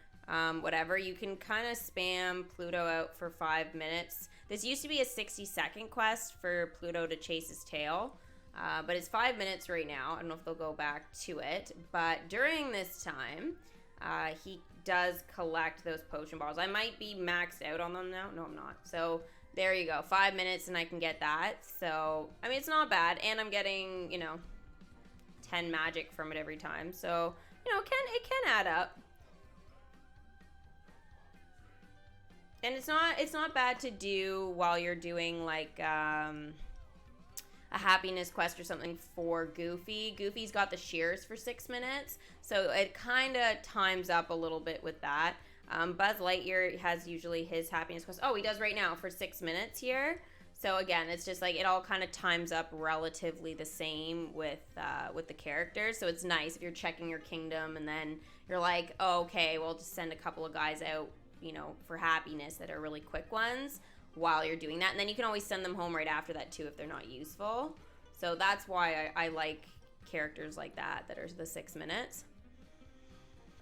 whatever, you can kind of spam Pluto out for 5 minutes. This used to be a 60-second quest for Pluto to chase his tail. But it's 5 minutes right now. I don't know if they'll go back to it. But during this time, he does collect those potion bottles. I might be maxed out on them now. No, I'm not. So there you go. 5 minutes and I can get that. So, I mean, it's not bad. And I'm getting, 10 magic from it every time. So, it can add up. And it's not bad to do while you're doing like a happiness quest or something for Goofy. Goofy's got the shears for 6 minutes, so it kind of times up a little bit with that. Buzz Lightyear has usually his happiness quest. Oh, he does right now for 6 minutes here. So again, it's just like it all kind of times up relatively the same with the characters. So it's nice if you're checking your kingdom and then you're like, oh, okay, well, just send a couple of guys out, for happiness that are really quick ones while you're doing that. And then you can always send them home right after that too if they're not useful. So that's why I like characters like that are the 6 minutes.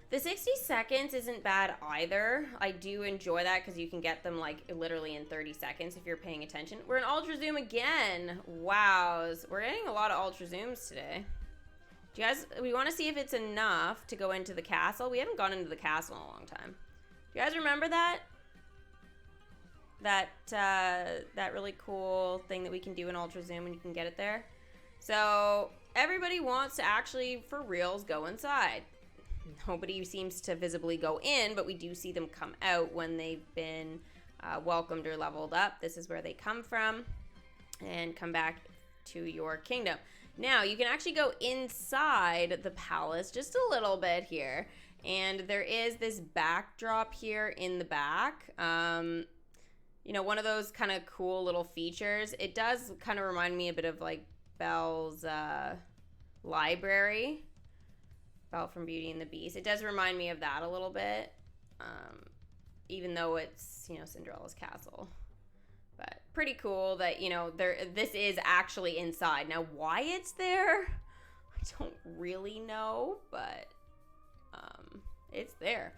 The 60 seconds isn't bad either. I do enjoy that because you can get them like literally in 30 seconds if you're paying attention. We're in Ultra Zoom again. Wow, we're getting a lot of Ultra Zooms today. Do you guys, we want to see if it's enough to go into the castle. We haven't gone into the castle in a long time. Do you guys remember that? That really cool thing that we can do in Ultra Zoom and you can get it there. So everybody wants to actually, for reals, go inside. Nobody seems to visibly go in, but we do see them come out when they've been welcomed or leveled up. This is where they come from and come back to your kingdom. Now, you can actually go inside the palace just a little bit here. And there is this backdrop here in the back. One of those kind of cool little features. It does kind of remind me a bit of like Belle's library. Belle from Beauty and the Beast. It does remind me of that a little bit. Even though it's, Cinderella's castle. But pretty cool that, this is actually inside. Now, why it's there, I don't really know, but it's there.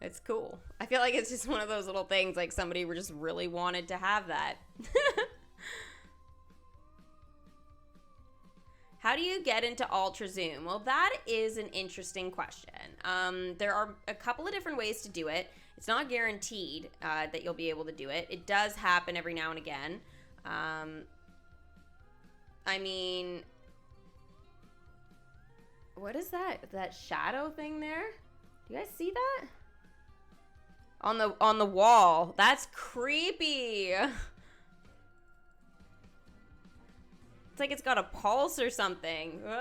It's cool. I feel like it's just one of those little things, like somebody just really wanted to have that. How do you get into Ultra Zoom? Well, that is an interesting question. There are a couple of different ways to do it. It's not guaranteed that you'll be able to do it. It does happen every now and again. I mean, what is that? That shadow thing there? Do you guys see that? On the wall. That's creepy. It's like it's got a pulse or something. Ugh,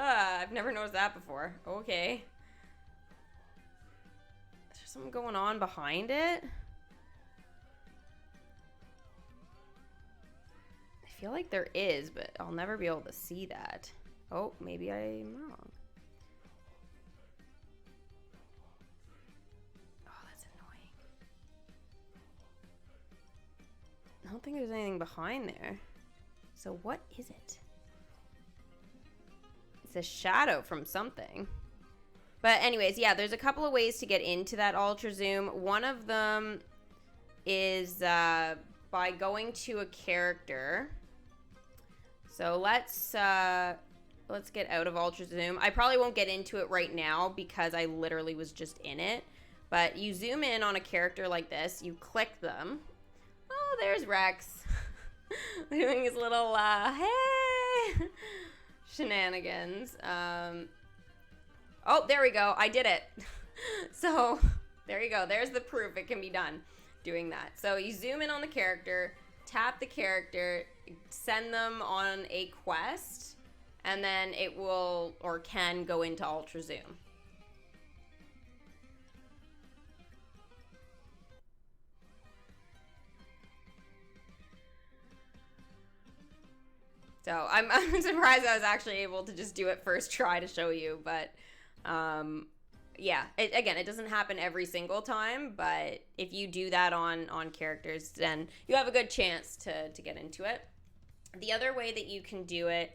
I've never noticed that before. Okay. Is there something going on behind it? I feel like there is, but I'll never be able to see that. Oh, maybe I'm wrong. Oh, that's annoying. don't think there's anything behind there. So what is it? It's a shadow from something. But anyways, yeah, there's a couple of ways to get into that ultra zoom. One of them is by going to a character. So let's get out of ultra zoom. I probably won't get into it right now because I literally was just in it. But you zoom in on a character like this, you click them. Oh, there's Rex. Doing his little hey shenanigans. Oh, there we go. I did it. So there you go. There's the proof it can be done doing that. So you zoom in on the character, tap the character, send them on a quest, and then it will or can go into ultra zoom. So I'm surprised I was actually able to just do it first try to show you, but yeah, it doesn't happen every single time, but if you do that on characters, then you have a good chance to get into it. The other way that you can do it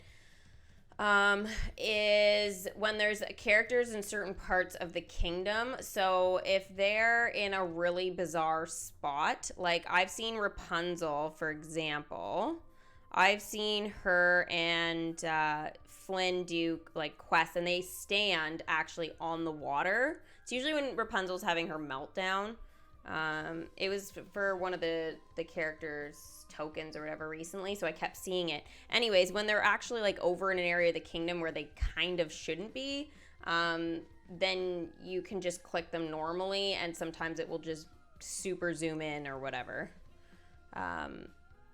is when there's characters in certain parts of the kingdom. So if they're in a really bizarre spot, like I've seen Rapunzel, for example. I've seen her and Flynn do like quests, and they stand actually on the water. It's usually when Rapunzel's having her meltdown. It was for one of the characters' tokens or whatever recently, so I kept seeing it. Anyways, when they're actually like over in an area of the kingdom where they kind of shouldn't be, then you can just click them normally, and sometimes it will just super zoom in or whatever.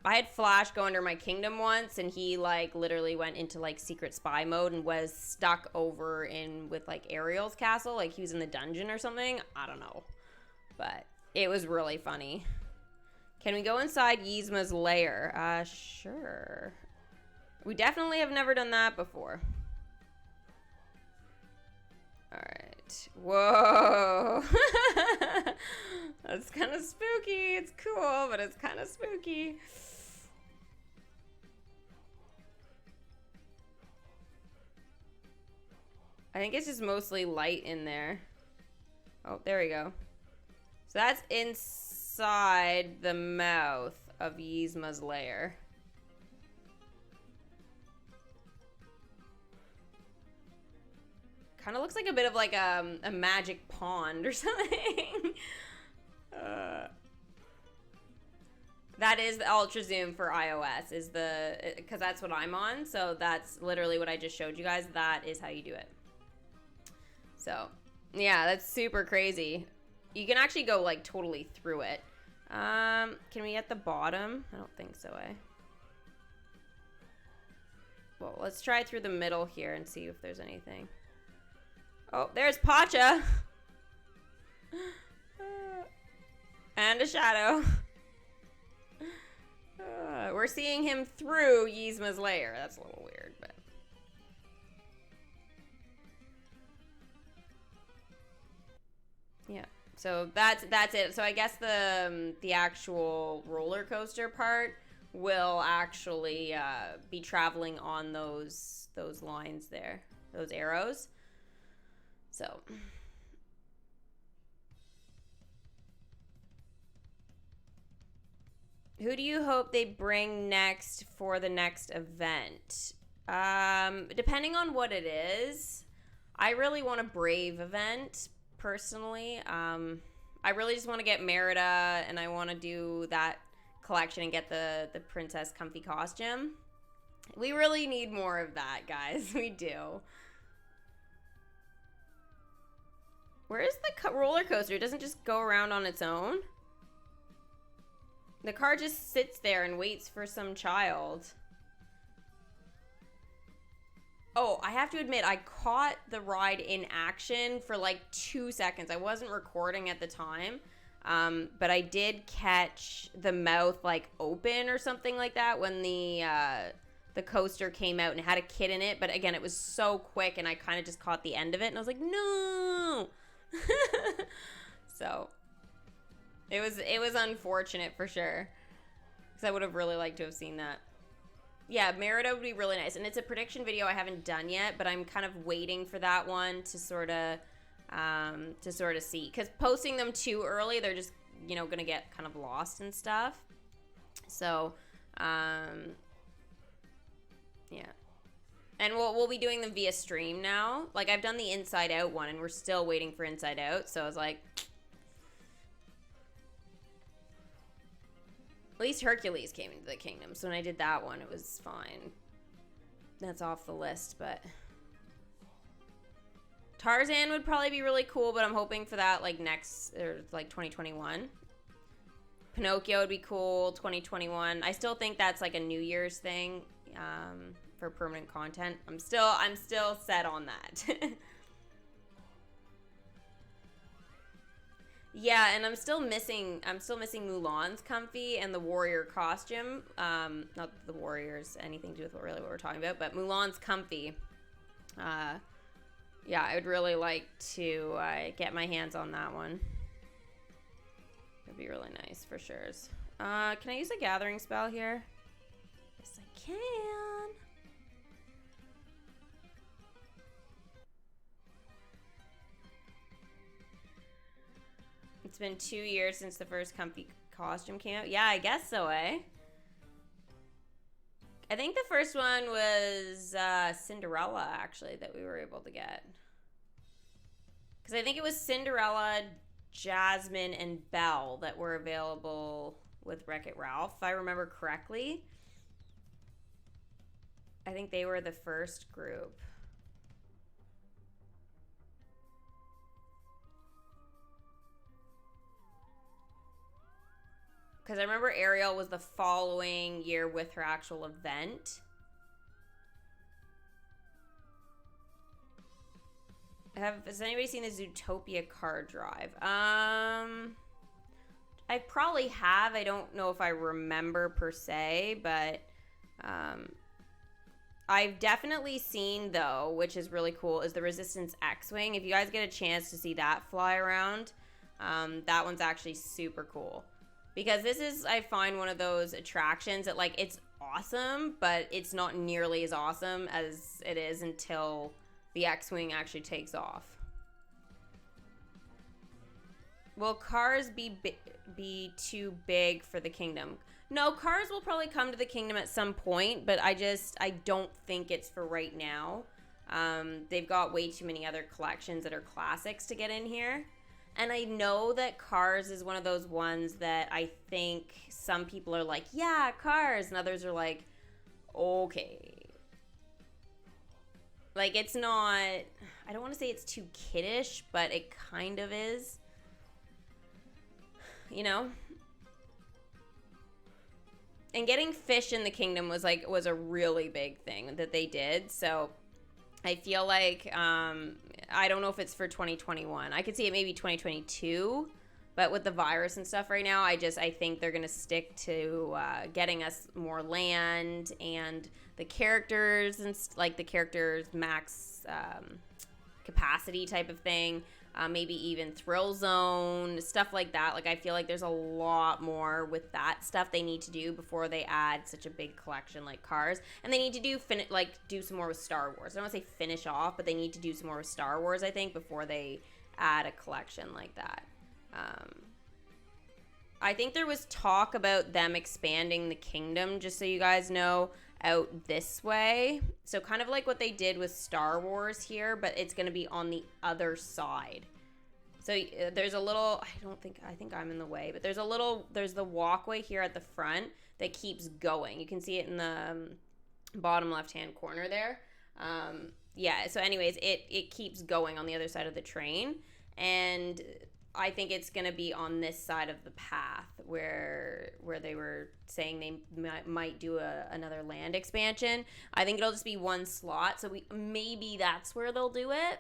I had Flash go under my kingdom once, and he like literally went into like secret spy mode and was stuck over in with like Ariel's castle, like he was in the dungeon or something. I don't know, but it was really funny. Can we go inside Yzma's lair? Sure. We definitely have never done that before. All right. Whoa. That's kind of spooky. It's cool, but it's kind of spooky. I think it's just mostly light in there. Oh, there we go. So that's inside the mouth of Yzma's lair. Kind of looks like a bit of like a magic pond or something. That is the ultra zoom for iOS, is because that's what I'm on. So that's literally what I just showed you guys. That is how you do it. So yeah, that's super crazy. You can actually go like totally through it. Can we get the bottom? I don't think so, eh? Well, let's try through the middle here and see if there's anything. Oh, there's Pacha. And a shadow. We're seeing him through Yzma's lair. That's a little weird, but. Yeah, so that's it. So I guess the actual roller coaster part will actually be traveling on those lines there, those arrows. So who do you hope they bring next for the next event? Depending on what it is, I really want a Brave event. Personally, I really just want to get Merida, and I want to do that collection and get the princess comfy costume. We really need more of that, guys. We do. Where is the roller coaster? It doesn't just go around on its own. The car just sits there and waits for some child. Oh, I have to admit, I caught the ride in action for like 2 seconds. I wasn't recording at the time, but I did catch the mouth like open or something like that when the coaster came out and it had a kid in it. But again, it was so quick, and I kind of just caught the end of it, and I was like, no. So it was unfortunate for sure. Because I would have really liked to have seen that. Yeah, Merida would be really nice. And it's a prediction video I haven't done yet, but I'm kind of waiting for that one to sort of see. Because posting them too early, they're just, you know, going to get kind of lost and stuff. So, yeah. And we'll be doing them via stream now. Like, I've done the Inside Out one, and we're still waiting for Inside Out. So I was like, at least Hercules came into the kingdom. So when I did that one, it was fine. That's off the list, but Tarzan would probably be really cool, but I'm hoping for that like next, or like 2021. Pinocchio would be cool, 2021. I still think that's like a New Year's thing for permanent content. I'm still set on that. Yeah, and I'm still missing Mulan's comfy and the warrior costume. Not that the warriors anything to do with what we're talking about, but Mulan's comfy. Yeah, I would really like to get my hands on that one. It'd be really nice for sure. Can I use a gathering spell here? Yes, I can. It's been 2 years since the first comfy costume came out. Yeah, I guess so, eh? I think the first one was Cinderella, actually, that we were able to get. Because I think it was Cinderella, Jasmine, and Belle that were available with Wreck-It Ralph, if I remember correctly. I think they were the first group. Because I remember Ariel was the following year with her actual event. Has anybody seen the Zootopia card drive? I probably have. I don't know if I remember per se, but I've definitely seen, though, which is really cool, is the Resistance X-Wing. If you guys get a chance to see that fly around, that one's actually super cool. Because this is, I find, one of those attractions that, like, it's awesome, but it's not nearly as awesome as it is until the X-Wing actually takes off. Will cars be too big for the kingdom? No, cars will probably come to the kingdom at some point, but I don't think it's for right now. They've got way too many other collections that are classics to get in here. And I know that Cars is one of those ones that I think some people are like, yeah, Cars. And others are like, okay. Like, it's not, I don't want to say it's too kiddish, but it kind of is. You know? And getting fish in the kingdom was a really big thing that they did. So I feel like, I don't know if it's for 2021. I could see it maybe 2022, but with the virus and stuff right now, I think they're going to stick to getting us more land and the characters and like the characters max capacity type of thing. Maybe even Thrill Zone, stuff like that. Like, I feel like there's a lot more with that stuff they need to do before they add such a big collection like Cars. And they need to do some more with Star Wars. I don't want to say finish off, but they need to do some more with Star Wars, I think, before they add a collection like that. I think there was talk about them expanding the kingdom, just so you guys know, out this way. So kind of like what they did with Star Wars here, but it's going to be on the other side. So there's a little, I think I'm in the way, but there's the walkway here at the front that keeps going. You can see it in the bottom left-hand corner there. Yeah, so anyways, it keeps going on the other side of the train. And I think it's going to be on this side of the path where they were saying they might do another land expansion. I think it'll just be one slot, so maybe that's where they'll do it.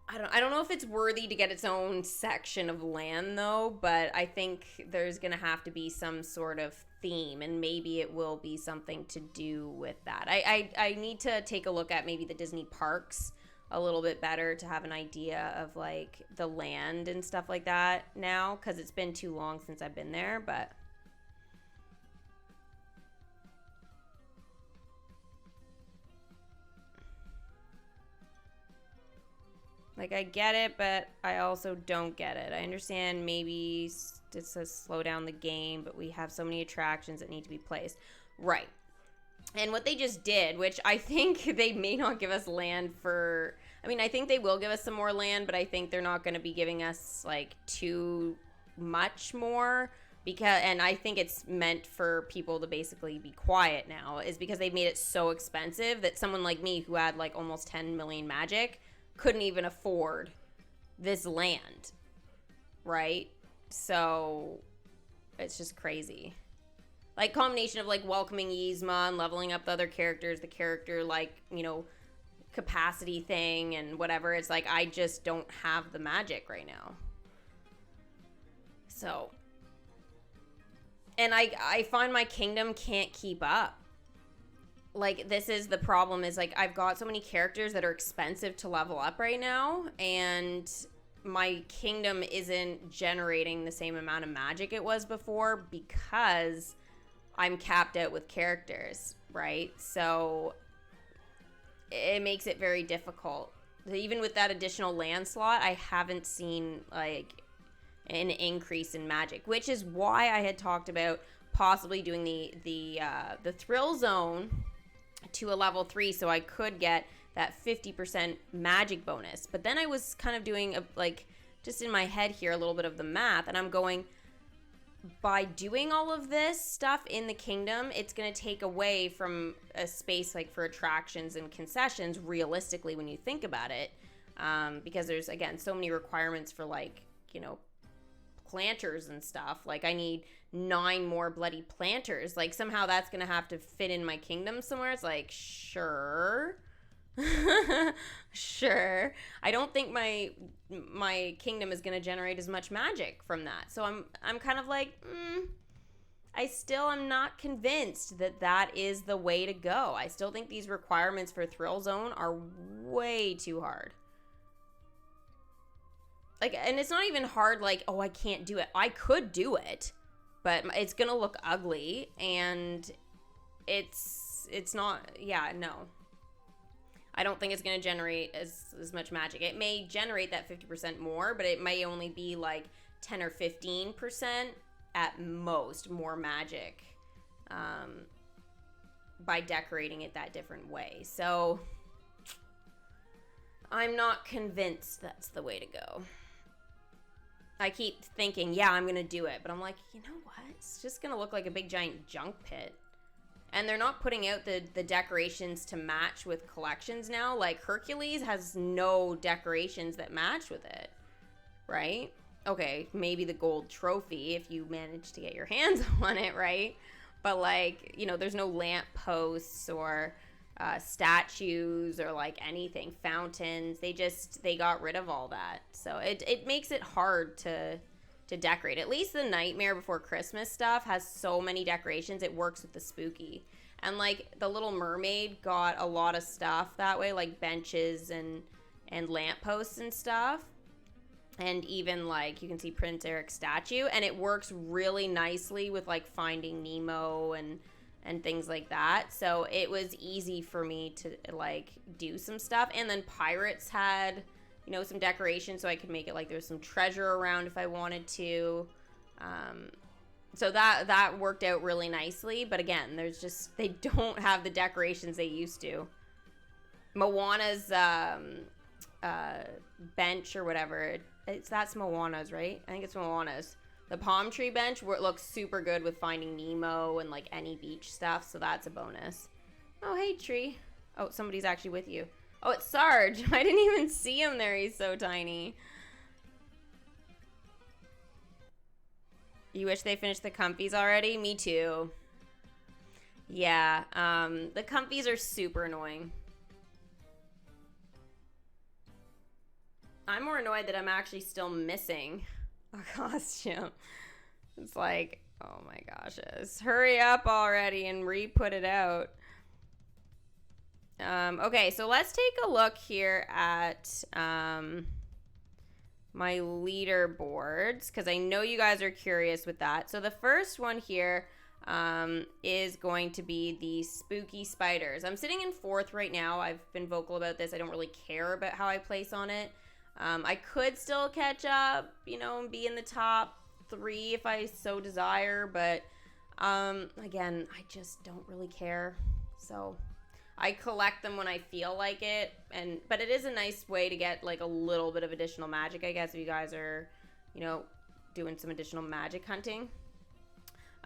I don't know if it's worthy to get its own section of land, though, but I think there's going to have to be some sort of theme, and maybe it will be something to do with that. I need to take a look at maybe the Disney parks a little bit better to have an idea of like the land and stuff like that now, because it's been too long since I've been there. But Like, I get it, but I also don't get it. I understand maybe it says slow down the game, but we have so many attractions that need to be placed. Right. And what they just did, which I think they may not give us land for... I mean, I think they will give us some more land, but I think they're not going to be giving us, like, too much more. And I think it's meant for people to basically be quiet now, is because they've made it so expensive that someone like me who had, like, almost 10 million magic couldn't even afford this land, right? So it's just crazy. Like, combination of, like, welcoming Yzma and leveling up the other characters, the character, like, you know, capacity thing and whatever. It's like, I just don't have the magic right now. So, and I find my kingdom can't keep up. Like, this is the problem, is, like, I've got so many characters that are expensive to level up right now, and my kingdom isn't generating the same amount of magic it was before because I'm capped out with characters, right? So it makes it very difficult. Even with that additional land slot, I haven't seen, like, an increase in magic, which is why I had talked about possibly doing the thrill zone to a level 3 so I could get that 50% magic bonus. But then I was kind of doing, just in my head here, a little bit of the math, and I'm going, by doing all of this stuff in the kingdom, it's going to take away from a space, like, for attractions and concessions, realistically, when you think about it, because there's, again, so many requirements for, like, you know, planters and stuff. Like, I need 9 more bloody planters. Like, somehow that's gonna have to fit in my kingdom somewhere. It's like, sure. Sure. I don't think my kingdom is gonna generate as much magic from that. So I'm kind of like, I still am not convinced that that is the way to go. I still think these requirements for Thrill Zone are way too hard. Like, and it's not even hard, like, oh, I can't do it. I could do it, but it's gonna look ugly, and it's not, yeah, no. I don't think it's gonna generate as much magic. It may generate that 50% more, but it may only be like 10 or 15% at most more magic by decorating it that different way. So I'm not convinced that's the way to go. I keep thinking, yeah, I'm going to do it. But I'm like, you know what? It's just going to look like a big giant junk pit. And they're not putting out the decorations to match with collections now. Like, Hercules has no decorations that match with it. Right? Okay, maybe the gold trophy if you manage to get your hands on it, right? But, like, you know, there's no lamp posts or statues or, like, anything, fountains. They got rid of all that. So it makes it hard to decorate. At least the Nightmare Before Christmas stuff has so many decorations, it works with the spooky. And, like, the Little Mermaid got a lot of stuff that way, like benches and lamp posts and stuff. And even, like, you can see Prince Eric's statue, and it works really nicely with, like, Finding Nemo and things like that. So it was easy for me to, like, do some stuff. And then Pirates had, you know, some decoration, so I could make it like there was some treasure around if I wanted to. So that worked out really nicely. But again, they don't have the decorations they used to. Moana's bench or whatever, that's Moana's, right? I think it's Moana's. The palm tree bench looks super good with Finding Nemo and, like, any beach stuff, so that's a bonus. Oh, hey, tree. Oh, somebody's actually with you. Oh, it's Sarge. I didn't even see him there. He's so tiny. You wish they finished the comfies already? Me too. Yeah, the comfies are super annoying. I'm more annoyed that I'm actually still missing a costume. It's like, oh my gosh, just hurry up already and re-put it out. Okay, so let's take a look here at my leaderboards, because I know you guys are curious with that. So the first one here is going to be the spooky spiders. I'm sitting in 4th right now. I've been vocal about this. I don't really care about how I place on it. I could still catch up, you know, and be in the top 3 if I so desire, but again, I just don't really care. So I collect them when I feel like it, but it is a nice way to get like a little bit of additional magic, I guess, if you guys are, you know, doing some additional magic hunting.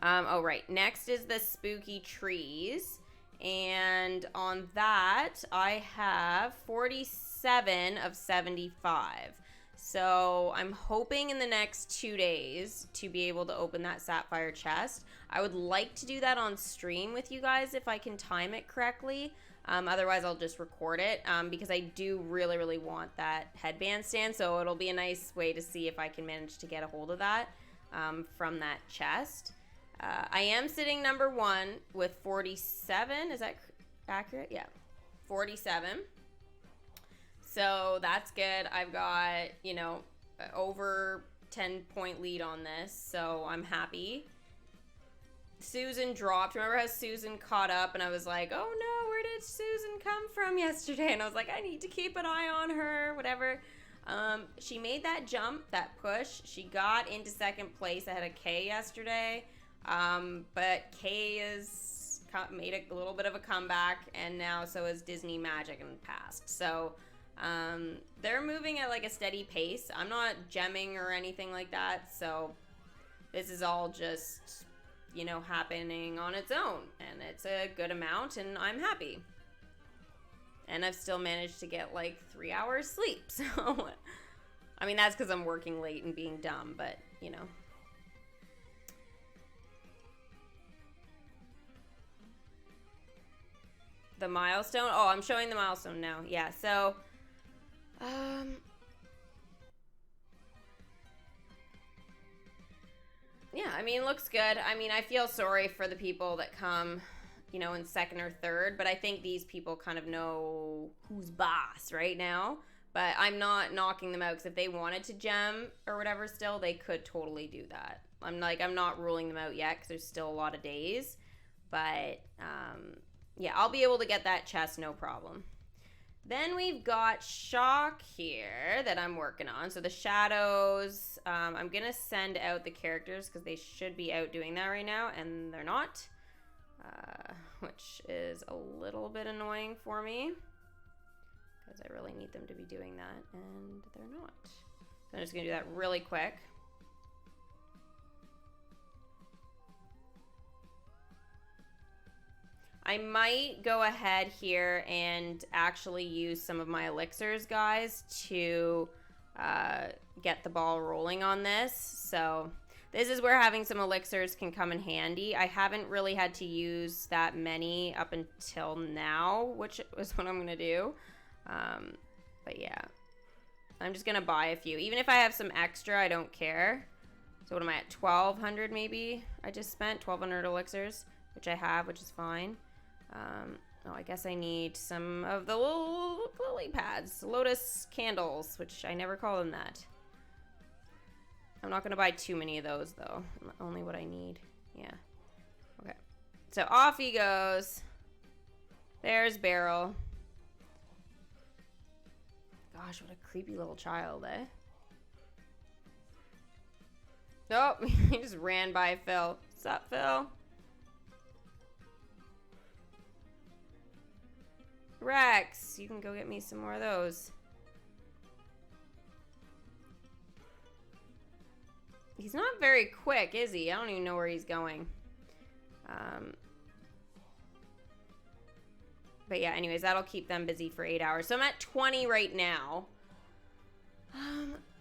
Oh, right. Next is the spooky trees. And on that, I have 47 of 75. So I'm hoping in the next 2 days to be able to open that sapphire chest. I would like to do that on stream with you guys if I can time it correctly. Otherwise, I'll just record it because I do really, really want that headband stand. So it'll be a nice way to see if I can manage to get a hold of that from that chest. I am sitting number 1 with 47. Is that accurate? Yeah, 47. So that's good. I've got, you know, over 10-point lead on this, so I'm happy. Susan dropped. Remember how Susan caught up and I was like, oh no, where did Susan come from yesterday? And I was like, I need to keep an eye on her, whatever. She made that jump, that push. She got into 2nd place ahead of Kay yesterday. But Kay has made a little bit of a comeback, and now so is Disney Magic and passed. So they're moving at like a steady pace. I'm not gemming or anything like that, so this is all just, you know, happening on its own, and it's a good amount, and I'm happy. And I've still managed to get like 3 hours sleep, so I mean, that's because I'm working late and being dumb, but you know. The milestone? Oh, I'm showing the milestone now. Yeah, so yeah, I mean, it looks good. I mean, I feel sorry for the people that come, you know, in 2nd or 3rd, but I think these people kind of know who's boss right now. But I'm not knocking them out, because if they wanted to gem or whatever still, they could totally do that. I'm not ruling them out yet, because there's still a lot of days. But yeah, I'll be able to get that chest, no problem. Then we've got Shock here that I'm working on. So the shadows, I'm going to send out the characters because they should be out doing that right now, and they're not, which is a little bit annoying for me because I really need them to be doing that, and they're not. So I'm just going to do that really quick. I might go ahead here and actually use some of my elixirs, guys, to get the ball rolling on this. So this is where having some elixirs can come in handy. I haven't really had to use that many up until now, which is what I'm going to do. But yeah, I'm just going to buy a few. Even if I have some extra, I don't care. So what am I at? 1,200 maybe? I just spent 1,200 elixirs, which I have, which is fine. Oh, I guess I need some of the little lily pads, lotus candles, which I never call them that. I'm not going to buy too many of those, though. Only what I need. Yeah. Okay. So off he goes. There's Beryl. Gosh, what a creepy little child, eh? Oh, he just ran by Phil. What's up, Phil? Rex, you can go get me some more of those. He's not very quick, is he? I don't even know where he's going. But yeah, anyways, that'll keep them busy for 8 hours. So I'm at 20 right now.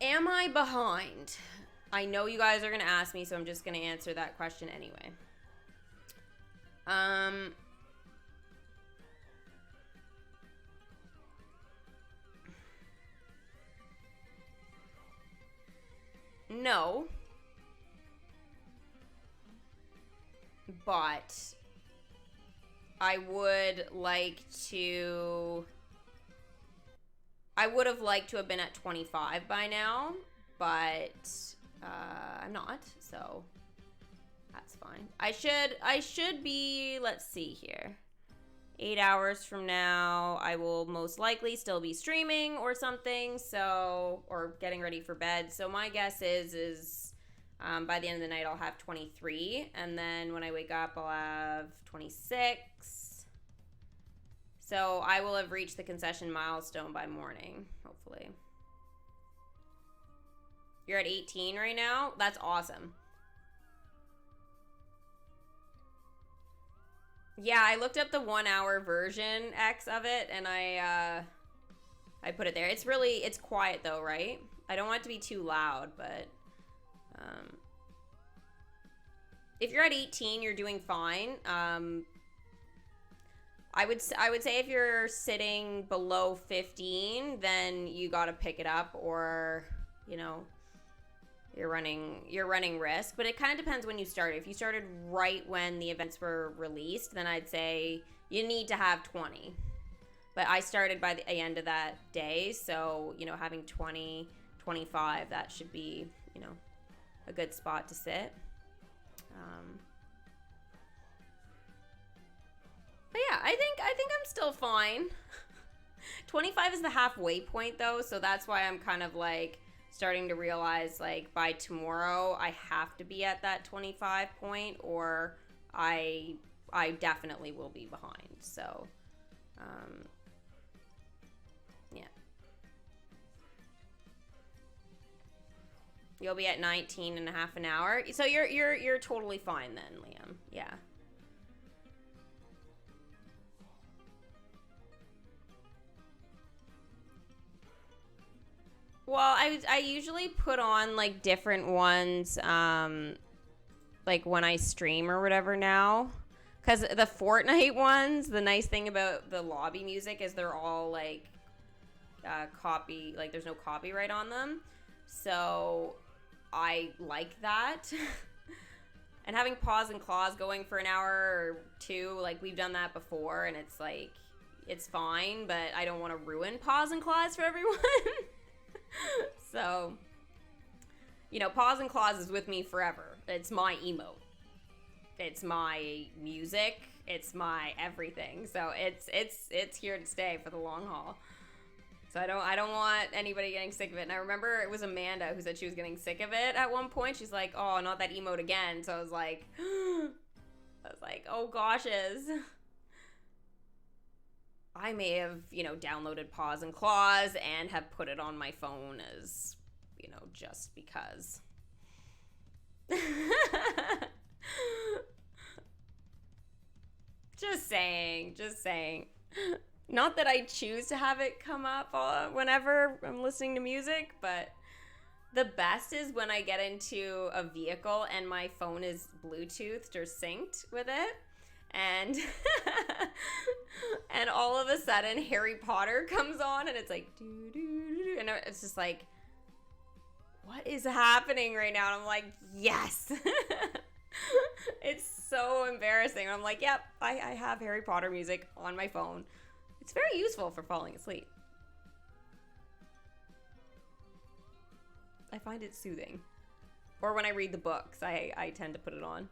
Am I behind? I know you guys are going to ask me, so I'm just going to answer that question anyway. No. But I would have liked to have been at 25 by now, but I'm not, so that's fine. I should be, let's see here. 8 hours from now, I will most likely still be streaming or something, so, or getting ready for bed. So my guess is by the end of the night, I'll have 23, and then when I wake up, I'll have 26. So I will have reached the concession milestone by morning, hopefully. You're at 18 right now? That's awesome. Yeah, I looked up the 1 hour version X of it, and I put it there. It's quiet though, right? I don't want it to be too loud, but if you're at 18, you're doing fine. I would say if you're sitting below 15, then you got to pick it up, or you know, you're running risk. But it kind of depends when you started. If you started right when the events were released, then I'd say you need to have 20. But I started by the end of that day, so you know, having 20, 25, that should be, you know, a good spot to sit. But yeah, I think I'm still fine. 25 is the halfway point though, so that's why I'm kind of like starting to realize, like, by tomorrow I have to be at that 25 point, or I definitely will be behind. So yeah, you'll be at 19 and a half an hour, so you're totally fine then, Liam. Yeah. Well, I usually put on like different ones, like when I stream or whatever now, because the Fortnite ones, the nice thing about the lobby music is they're all like like there's no copyright on them, so I like that. And having pause and clause going for an hour or two, like we've done that before, and it's like it's fine, but I don't want to ruin pause and clause for everyone. So, you know, pause and clause is with me forever. It's my emote. It's my music. It's my everything. So it's here to stay for the long haul. So I don't want anybody getting sick of it. And I remember it was Amanda who said she was getting sick of it at one point. She's like, "Oh, not that emote again." So I was like, "Oh goshes." I may have, you know, downloaded pause and clause and have put it on my phone as, you know, just because. Just saying. Not that I choose to have it come up whenever I'm listening to music, but the best is when I get into a vehicle and my phone is Bluetoothed or synced with it. And and all of a sudden Harry Potter comes on and it's like doo, doo, doo, and it's just like, what is happening right now? And I'm like, yes. It's so embarrassing. I'm like, yep, I have Harry Potter music on my phone. It's very useful for falling asleep. I find it soothing. Or when I read the books, I tend to put it on.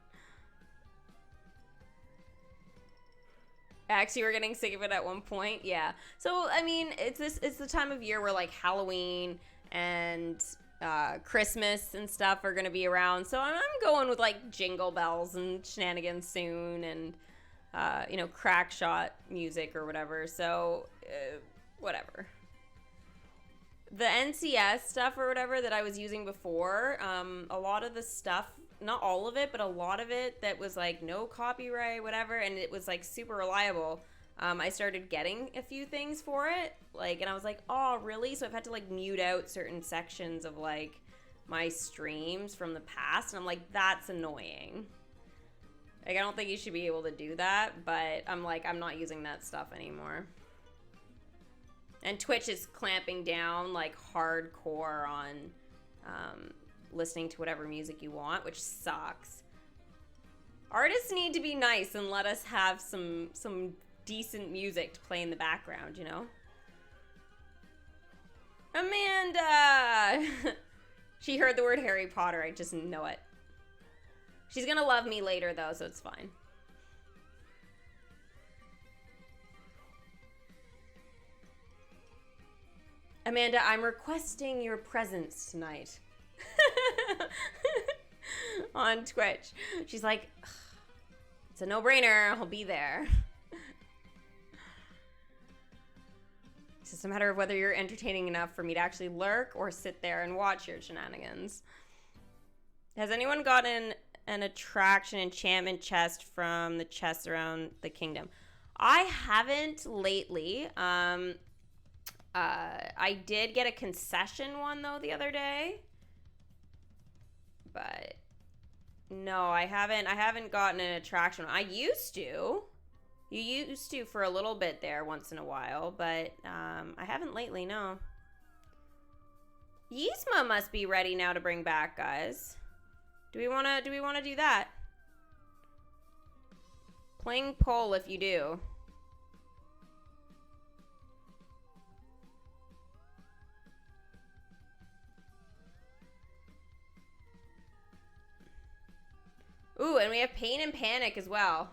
Actually, we're getting sick of it at one point. Yeah. So, I mean, it's the time of year where like Halloween and Christmas and stuff are going to be around. So I'm going with like Jingle Bells and Shenanigans soon, and you know, crack shot music or whatever. So whatever. The NCS stuff or whatever that I was using before, a lot of the stuff, not all of it, but a lot of it that was like no copyright, whatever, and it was like super reliable. I started getting a few things for it, like, and I was like, oh, really? So I've had to like mute out certain sections of like my streams from the past, and I'm like, that's annoying. Like, I don't think you should be able to do that, but I'm like, I'm not using that stuff anymore. And Twitch is clamping down like hardcore on listening to whatever music you want, which sucks. Artists need to be nice and let us have some decent music to play in the background, you know? Amanda! She heard the word Harry Potter. I just know it. She's gonna love me later, though, so it's fine. Amanda, I'm requesting your presence tonight. On Twitch. She's like, it's a no-brainer. I'll be there. It's just a matter of whether you're entertaining enough for me to actually lurk or sit there and watch your shenanigans. Has anyone gotten an attraction enchantment chest from the chests around the kingdom? I haven't lately. I did get a concession one, though, the other day. But no, I haven't gotten an attraction. I used to. You used to for a little bit there once in a while, but I haven't lately, no. Yzma must be ready now to bring back, guys. Do we wanna do that? Playing poll if you do. Ooh, and we have Pain and Panic as well.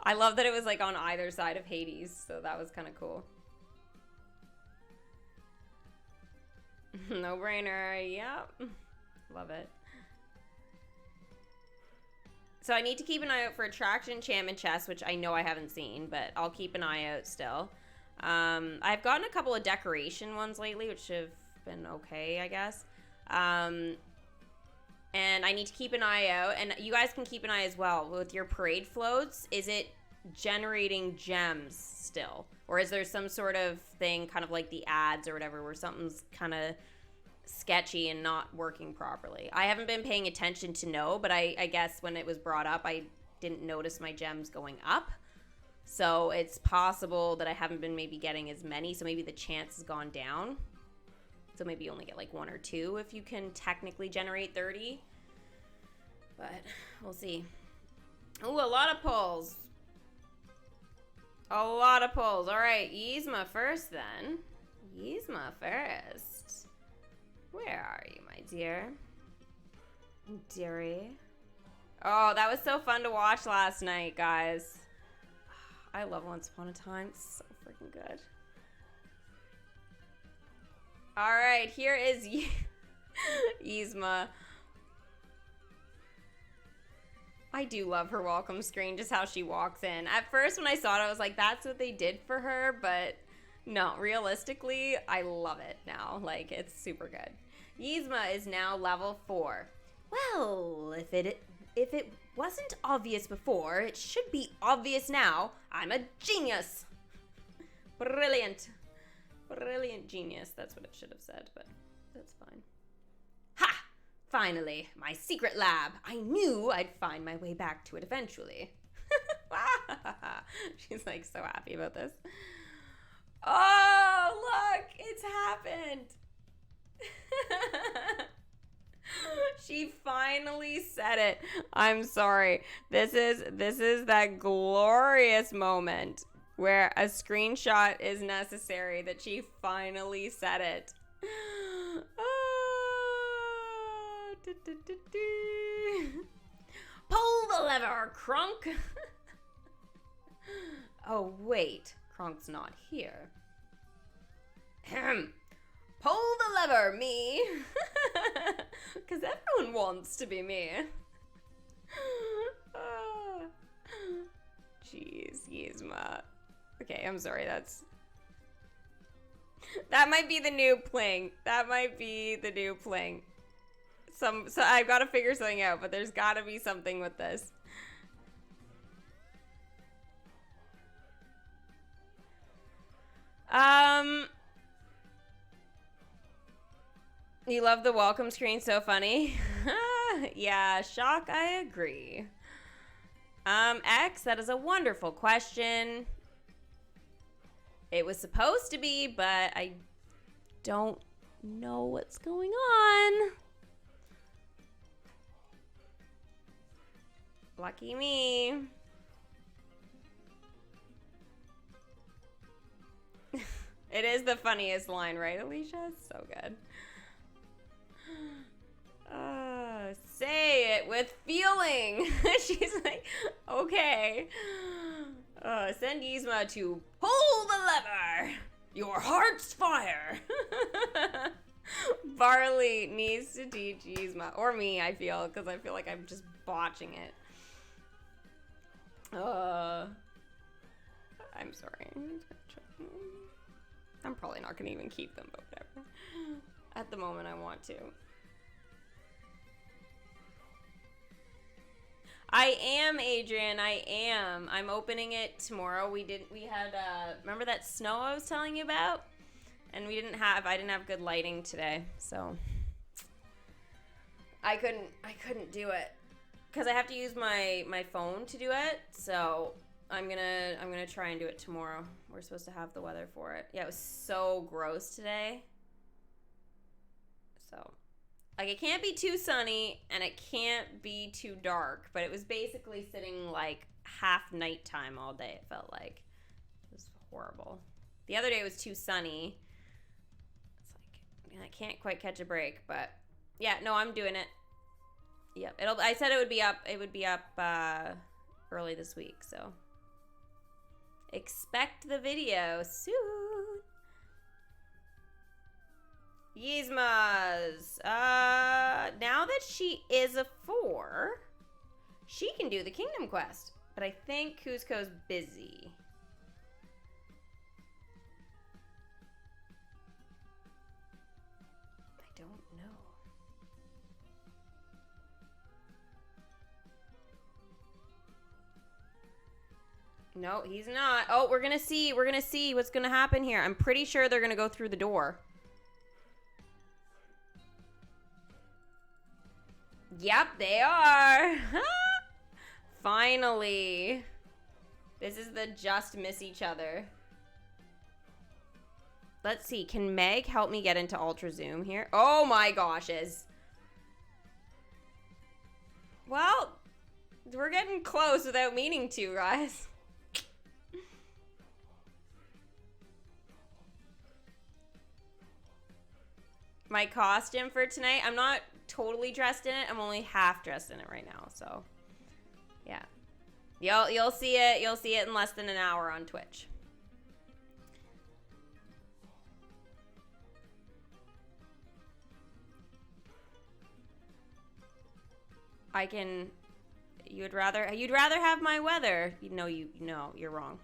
I love that it was like on either side of Hades, so that was kind of cool. No brainer, yep. Love it. So I need to keep an eye out for attraction enchantment chests, which I know I haven't seen, but I'll keep an eye out still. I've gotten a couple of decoration ones lately, which have been okay, I guess. And I need to keep an eye out, and you guys can keep an eye as well. With your parade floats, is it generating gems still? Or is there some sort of thing, kind of like the ads or whatever, where something's kind of sketchy and not working properly? I haven't been paying attention to know, but I guess when it was brought up, I didn't notice my gems going up. So it's possible that I haven't been maybe getting as many, so maybe the chance has gone down. So maybe you only get like 1 or 2 if you can technically generate 30. But we'll see. Ooh, a lot of pulls. A lot of pulls. All right, Yzma first then. Yzma first. Where are you, my dear? Dearie. Oh, that was so fun to watch last night, guys. I love Once Upon a Time. It's so freaking good. All right, here is Yzma. I do love her welcome screen, just how she walks in. At first, when I saw it, I was like, that's what they did for her, but no, realistically, I love it now. Like, it's super good. Yzma is now level 4. Well, if it wasn't obvious before, it should be obvious now. I'm a genius. Brilliant. Brilliant genius. That's what it should have said, but that's fine. Ha! Finally, my secret lab. I knew I'd find my way back to it eventually. She's like so happy about this. Oh, look, it's happened. She finally said it. I'm sorry. This is that glorious moment where a screenshot is necessary that she finally said it. Pull the lever, Kronk. Oh, wait. Kronk's not here. Pull the lever, me. Because everyone wants to be me. Jeez, Yzma. Okay, I'm sorry, that might be the new pling. That might be the new pling. So I've got to figure something out, but there's got to be something with this. You love the welcome screen, so funny. Yeah, Shock, I agree. X, that is a wonderful question. It was supposed to be, but I don't know what's going on. Lucky me. It is the funniest line, right, Alicia? It's so good. Say it with feeling. She's like, okay. Send Yzma to pull the lever. Your heart's fire. Barley needs to teach Yzma, or me, I feel, because I feel like I'm just botching it. I'm sorry. I'm probably not going to even keep them, but whatever. At the moment, I want to. I am, Adrian. I am. I'm opening it tomorrow. We had, remember that snow I was telling you about? And I didn't have good lighting today, so I couldn't do it. Because I have to use my phone to do it, so I'm gonna try and do it tomorrow. We're supposed to have the weather for it. Yeah, it was so gross today. So, like, it can't be too sunny and it can't be too dark, but it was basically sitting like half nighttime all day. It felt like it was horrible. The other day it was too sunny. It's like I can't quite catch a break, but yeah, no, I'm doing it. Yep, I said it would be up. It would be up early this week, so expect the video soon. Yzma's. Now that she is a 4, she can do the Kingdom Quest, but I think Kuzco's busy. I don't know. No, he's not. Oh, we're gonna see what's gonna happen here. I'm pretty sure they're gonna go through the door. Yep, they are. Finally. This is the just miss each other. Let's see. Can Meg help me get into Ultra Zoom here? Oh my gosh, well, we're getting close without meaning to, guys. My costume for tonight, I'm not totally dressed in it. I'm only half dressed in it right now, so yeah. You'll see it. You'll see it in less than an hour on Twitch. You'd rather have my weather. No, you're wrong.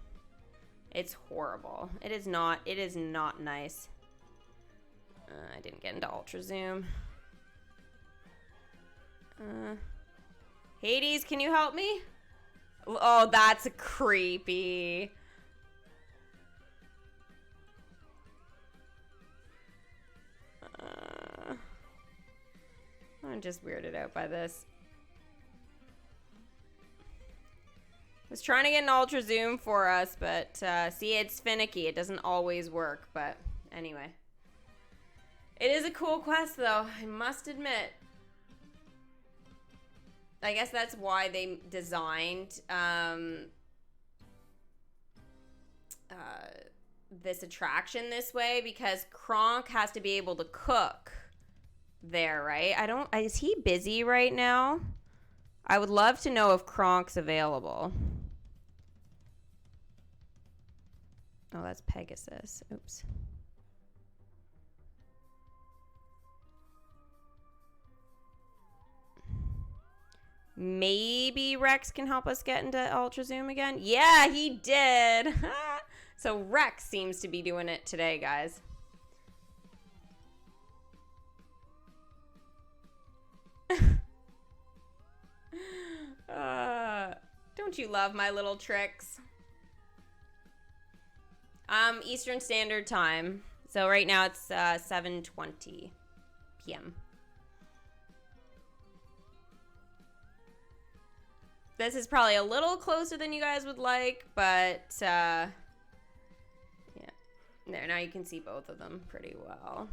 It's horrible. It is not nice. I didn't get into Ultra Zoom. Hades, can you help me? Oh, that's creepy. I'm just weirded out by this. I was trying to get an Ultra Zoom for us, but see, it's finicky. It doesn't always work, but anyway. It is a cool quest, though, I must admit. I guess that's why they designed this attraction this way, because Kronk has to be able to cook there, right? Is he busy right now? I would love to know if Kronk's available. Oh, that's Pegasus. Oops. Maybe Rex can help us get into Ultra Zoom again. Yeah, he did. So Rex seems to be doing it today, guys. Don't you love my little tricks? Eastern Standard Time. So right now it's 7:20 p.m. This is probably a little closer than you guys would like, but yeah. There, now you can see both of them pretty well.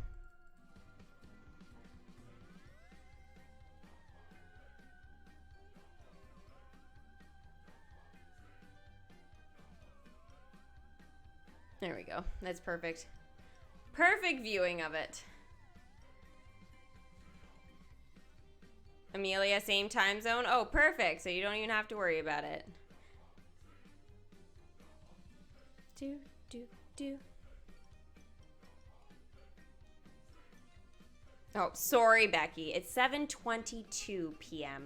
There we go. That's perfect. Perfect viewing of it. Amelia, same time zone? Oh, perfect. So you don't even have to worry about it. Do. Oh, sorry, Becky. It's 7:22 p.m.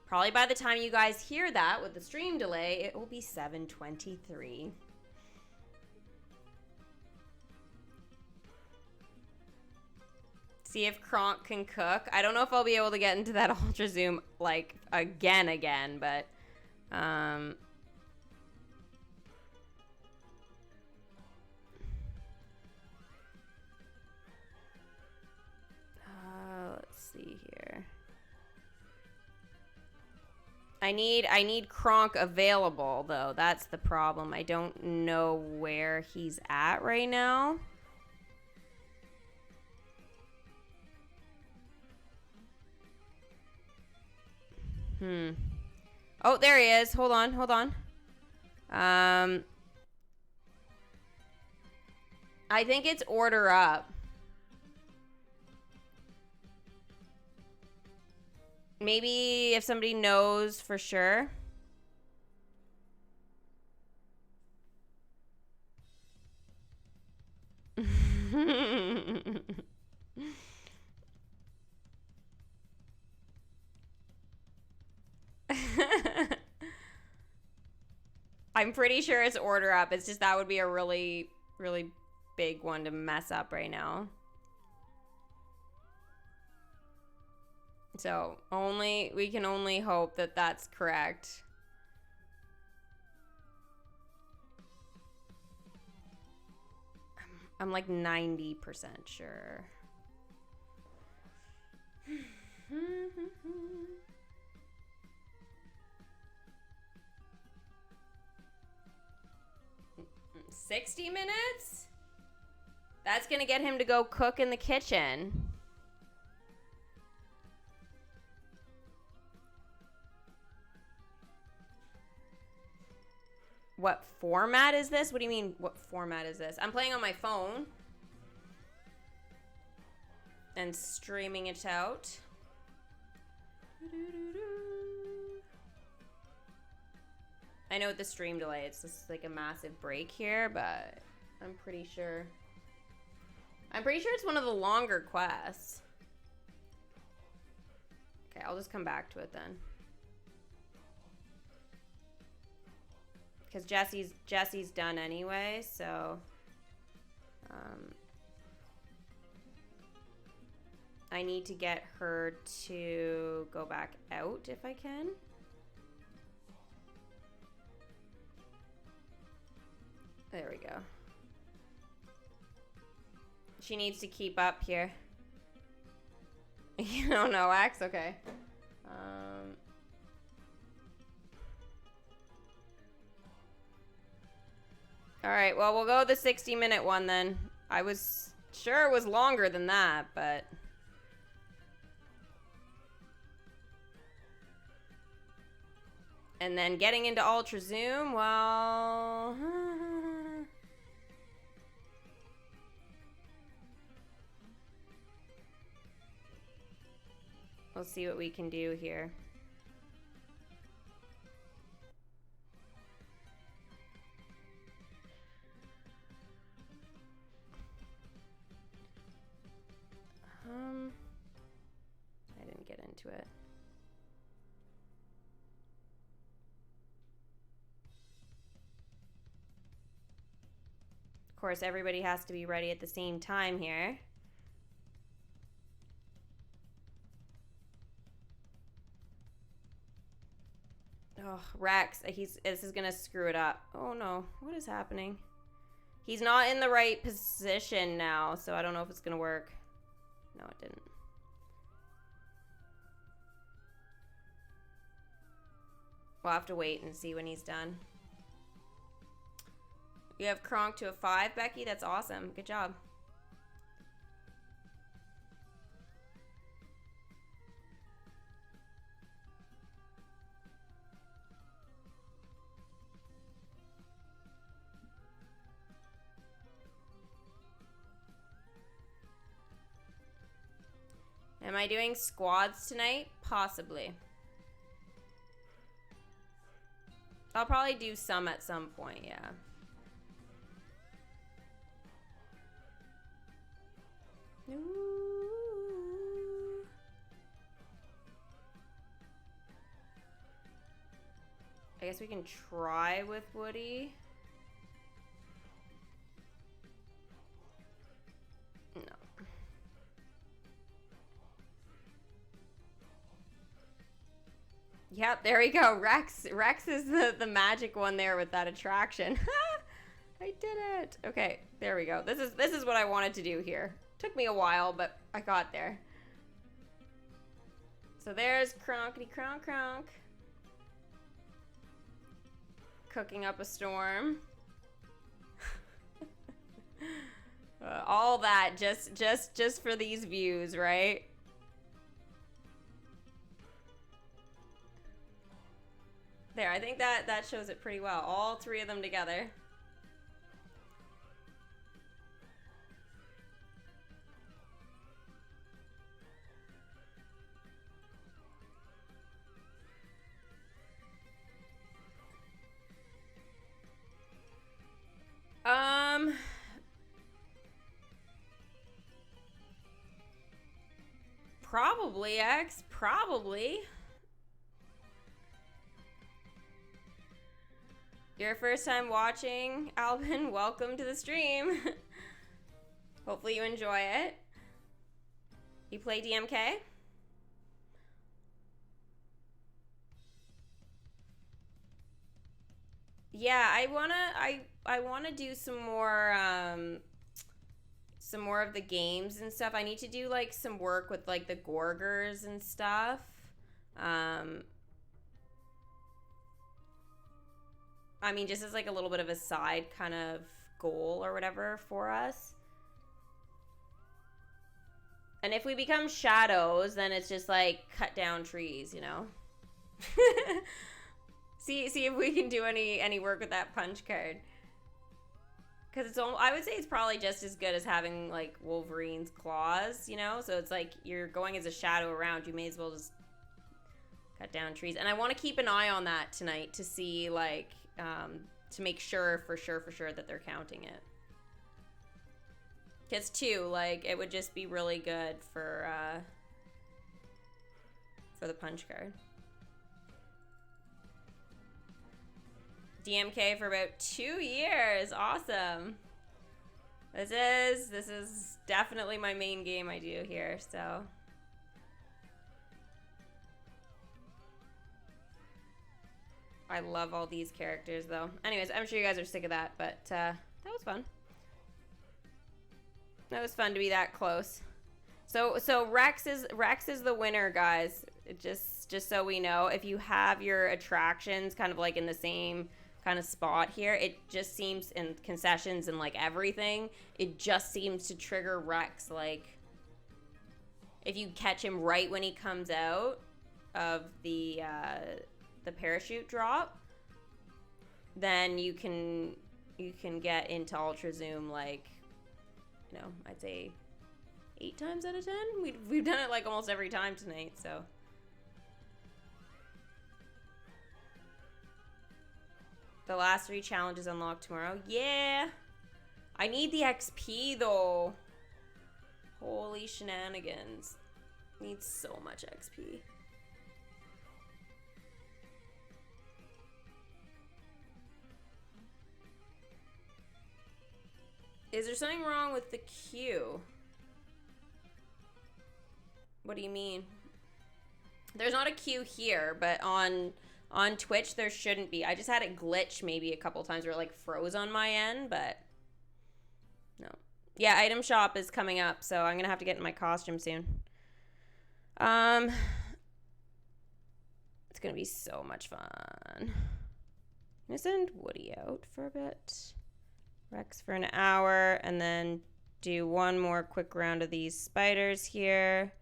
Probably by the time you guys hear that with the stream delay, it will be 7:23. See if Kronk can cook. I don't know if I'll be able to get into that ultra zoom like again, but let's see here. I need Kronk available though. That's the problem. I don't know where he's at right now. Oh, there he is. Hold on. I think it's order up. Maybe if somebody knows for sure. I'm pretty sure it's order up. It's just that would be a really, really big one to mess up right now. So we can only hope that that's correct. I'm like 90% sure. $60 minutes? That's gonna get him to go cook in the kitchen. What format is this? What do you mean, what format is this? I'm playing on my phone. And streaming it out. I know with the stream delay, it's just like a massive break here, but I'm pretty sure it's one of the longer quests. Okay, I'll just come back to it then. Because Jessie's done anyway, so I need to get her to go back out if I can. There we go. She needs to keep up here. You don't know, Axe? Okay. Alright, well, we'll go the 60-minute one then. I was sure it was longer than that, but... And then getting into Ultra Zoom, well... We'll see what we can do here. I didn't get into it. Of course, everybody has to be ready at the same time here. Oh, Rex, this is gonna screw it up. Oh no, what is happening? He's not in the right position now, so I don't know if it's gonna work. No, it didn't. We'll have to wait and see when he's done. You have Kronk to a 5, Becky? That's awesome. Good job. Am I doing squads tonight? Possibly. I'll probably do some at some point, yeah. Ooh. guess we can try with Woody. No. Yep, there we go. Rex is the magic one there with that attraction. I did it. Okay, there we go. This is what I wanted to do here. Took me a while, but I got there. So there's Kronkety Kronk. Cooking up a storm. All that just for these views, right? There, I think that shows it pretty well. All three of them together. Probably, X. Probably. Your first time watching, Alvin, welcome to the stream. Hopefully you enjoy it. You play DMK? Yeah, I wanna do some more of the games and stuff. I need to do like some work with like the Gorgers and stuff. I mean, just as like a little bit of a side kind of goal or whatever for us. And if we become shadows, then it's just like cut down trees, you know? See if we can do any work with that punch card. Because it's I would say it's probably just as good as having like Wolverine's claws, you know? So it's like you're going as a shadow around. You may as well just cut down trees. And I want to keep an eye on that tonight to see like to make sure for sure that they're counting it. Because too, like it would just be really good for the punch card. DMK for about 2 years. Awesome. This is definitely my main game I do here, so. I love all these characters though. Anyways, I'm sure you guys are sick of that, but that was fun. That was fun to be that close. So Rex is the winner, guys. Just so we know, if you have your attractions kind of like in the same kind of spot here, it just seems in concessions and like everything, it just seems to trigger Rex. Like if you catch him right when he comes out of the parachute drop, then you can get into Ultra Zoom like, you know, I'd say 8 times out of 10. We've done it like almost every time tonight, so. The last 3 challenges unlocked tomorrow. Yeah. I need the XP though. Holy shenanigans. Need so much XP. Is there something wrong with the queue? What do you mean? There's not a queue here, but on Twitch there shouldn't be. I just had it glitch maybe a couple times where it like froze on my end, but no. Yeah, item shop is coming up, so I'm gonna have to get in my costume soon. It's gonna be so much fun. I'm gonna send Woody out for a bit. Rex for an hour, and then do one more quick round of these spiders here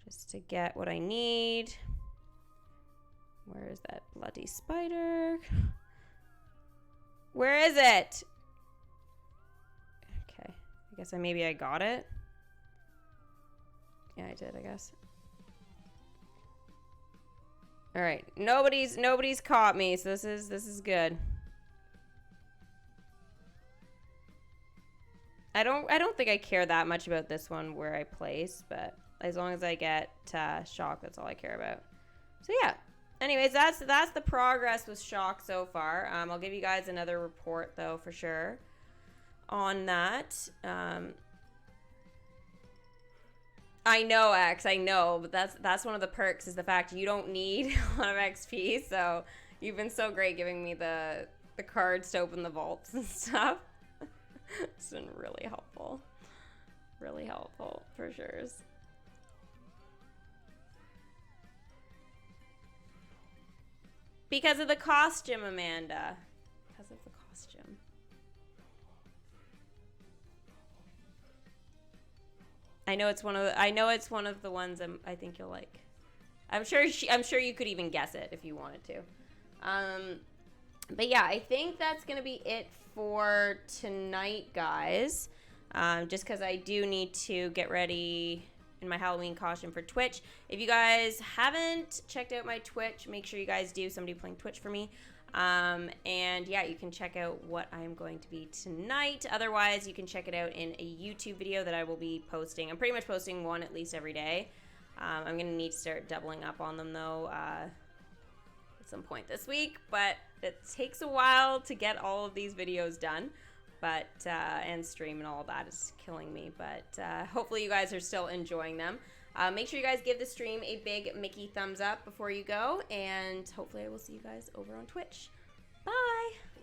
just to get what I need. Where is that bloody spider? Where is it? Okay, I guess maybe I got it. Yeah, I did, I guess. All right, nobody's caught me, so this is good. I don't think I care that much about this one where I place, but as long as I get shock, that's all I care about. So yeah, anyways, that's the progress with Shock so far. I'll give you guys another report though for sure on that. I know, X, I know, but that's one of the perks, is the fact you don't need a lot of XP. So you've been so great giving me the cards to open the vaults and stuff. It's been really helpful. Really helpful, for sure. Because of the costume, Amanda. Because of the costume. I know it's one of the ones I think you'll like. I'm sure you could even guess it if you wanted to. But yeah, I think that's gonna be it for tonight, guys. Just because I do need to get ready in my Halloween costume for Twitch. If you guys haven't checked out my Twitch, make sure you guys do. Somebody playing Twitch for me. And yeah, you can check out what I'm going to be tonight. Otherwise, you can check it out in a YouTube video that I will be posting. I'm pretty much posting one at least every day. I'm going to need to start doubling up on them though at some point this week, but it takes a while to get all of these videos done. But and stream and all of that is killing me. But hopefully you guys are still enjoying them. Make sure you guys give the stream a big Mickey thumbs up before you go, and hopefully I will see you guys over on Twitch. Bye!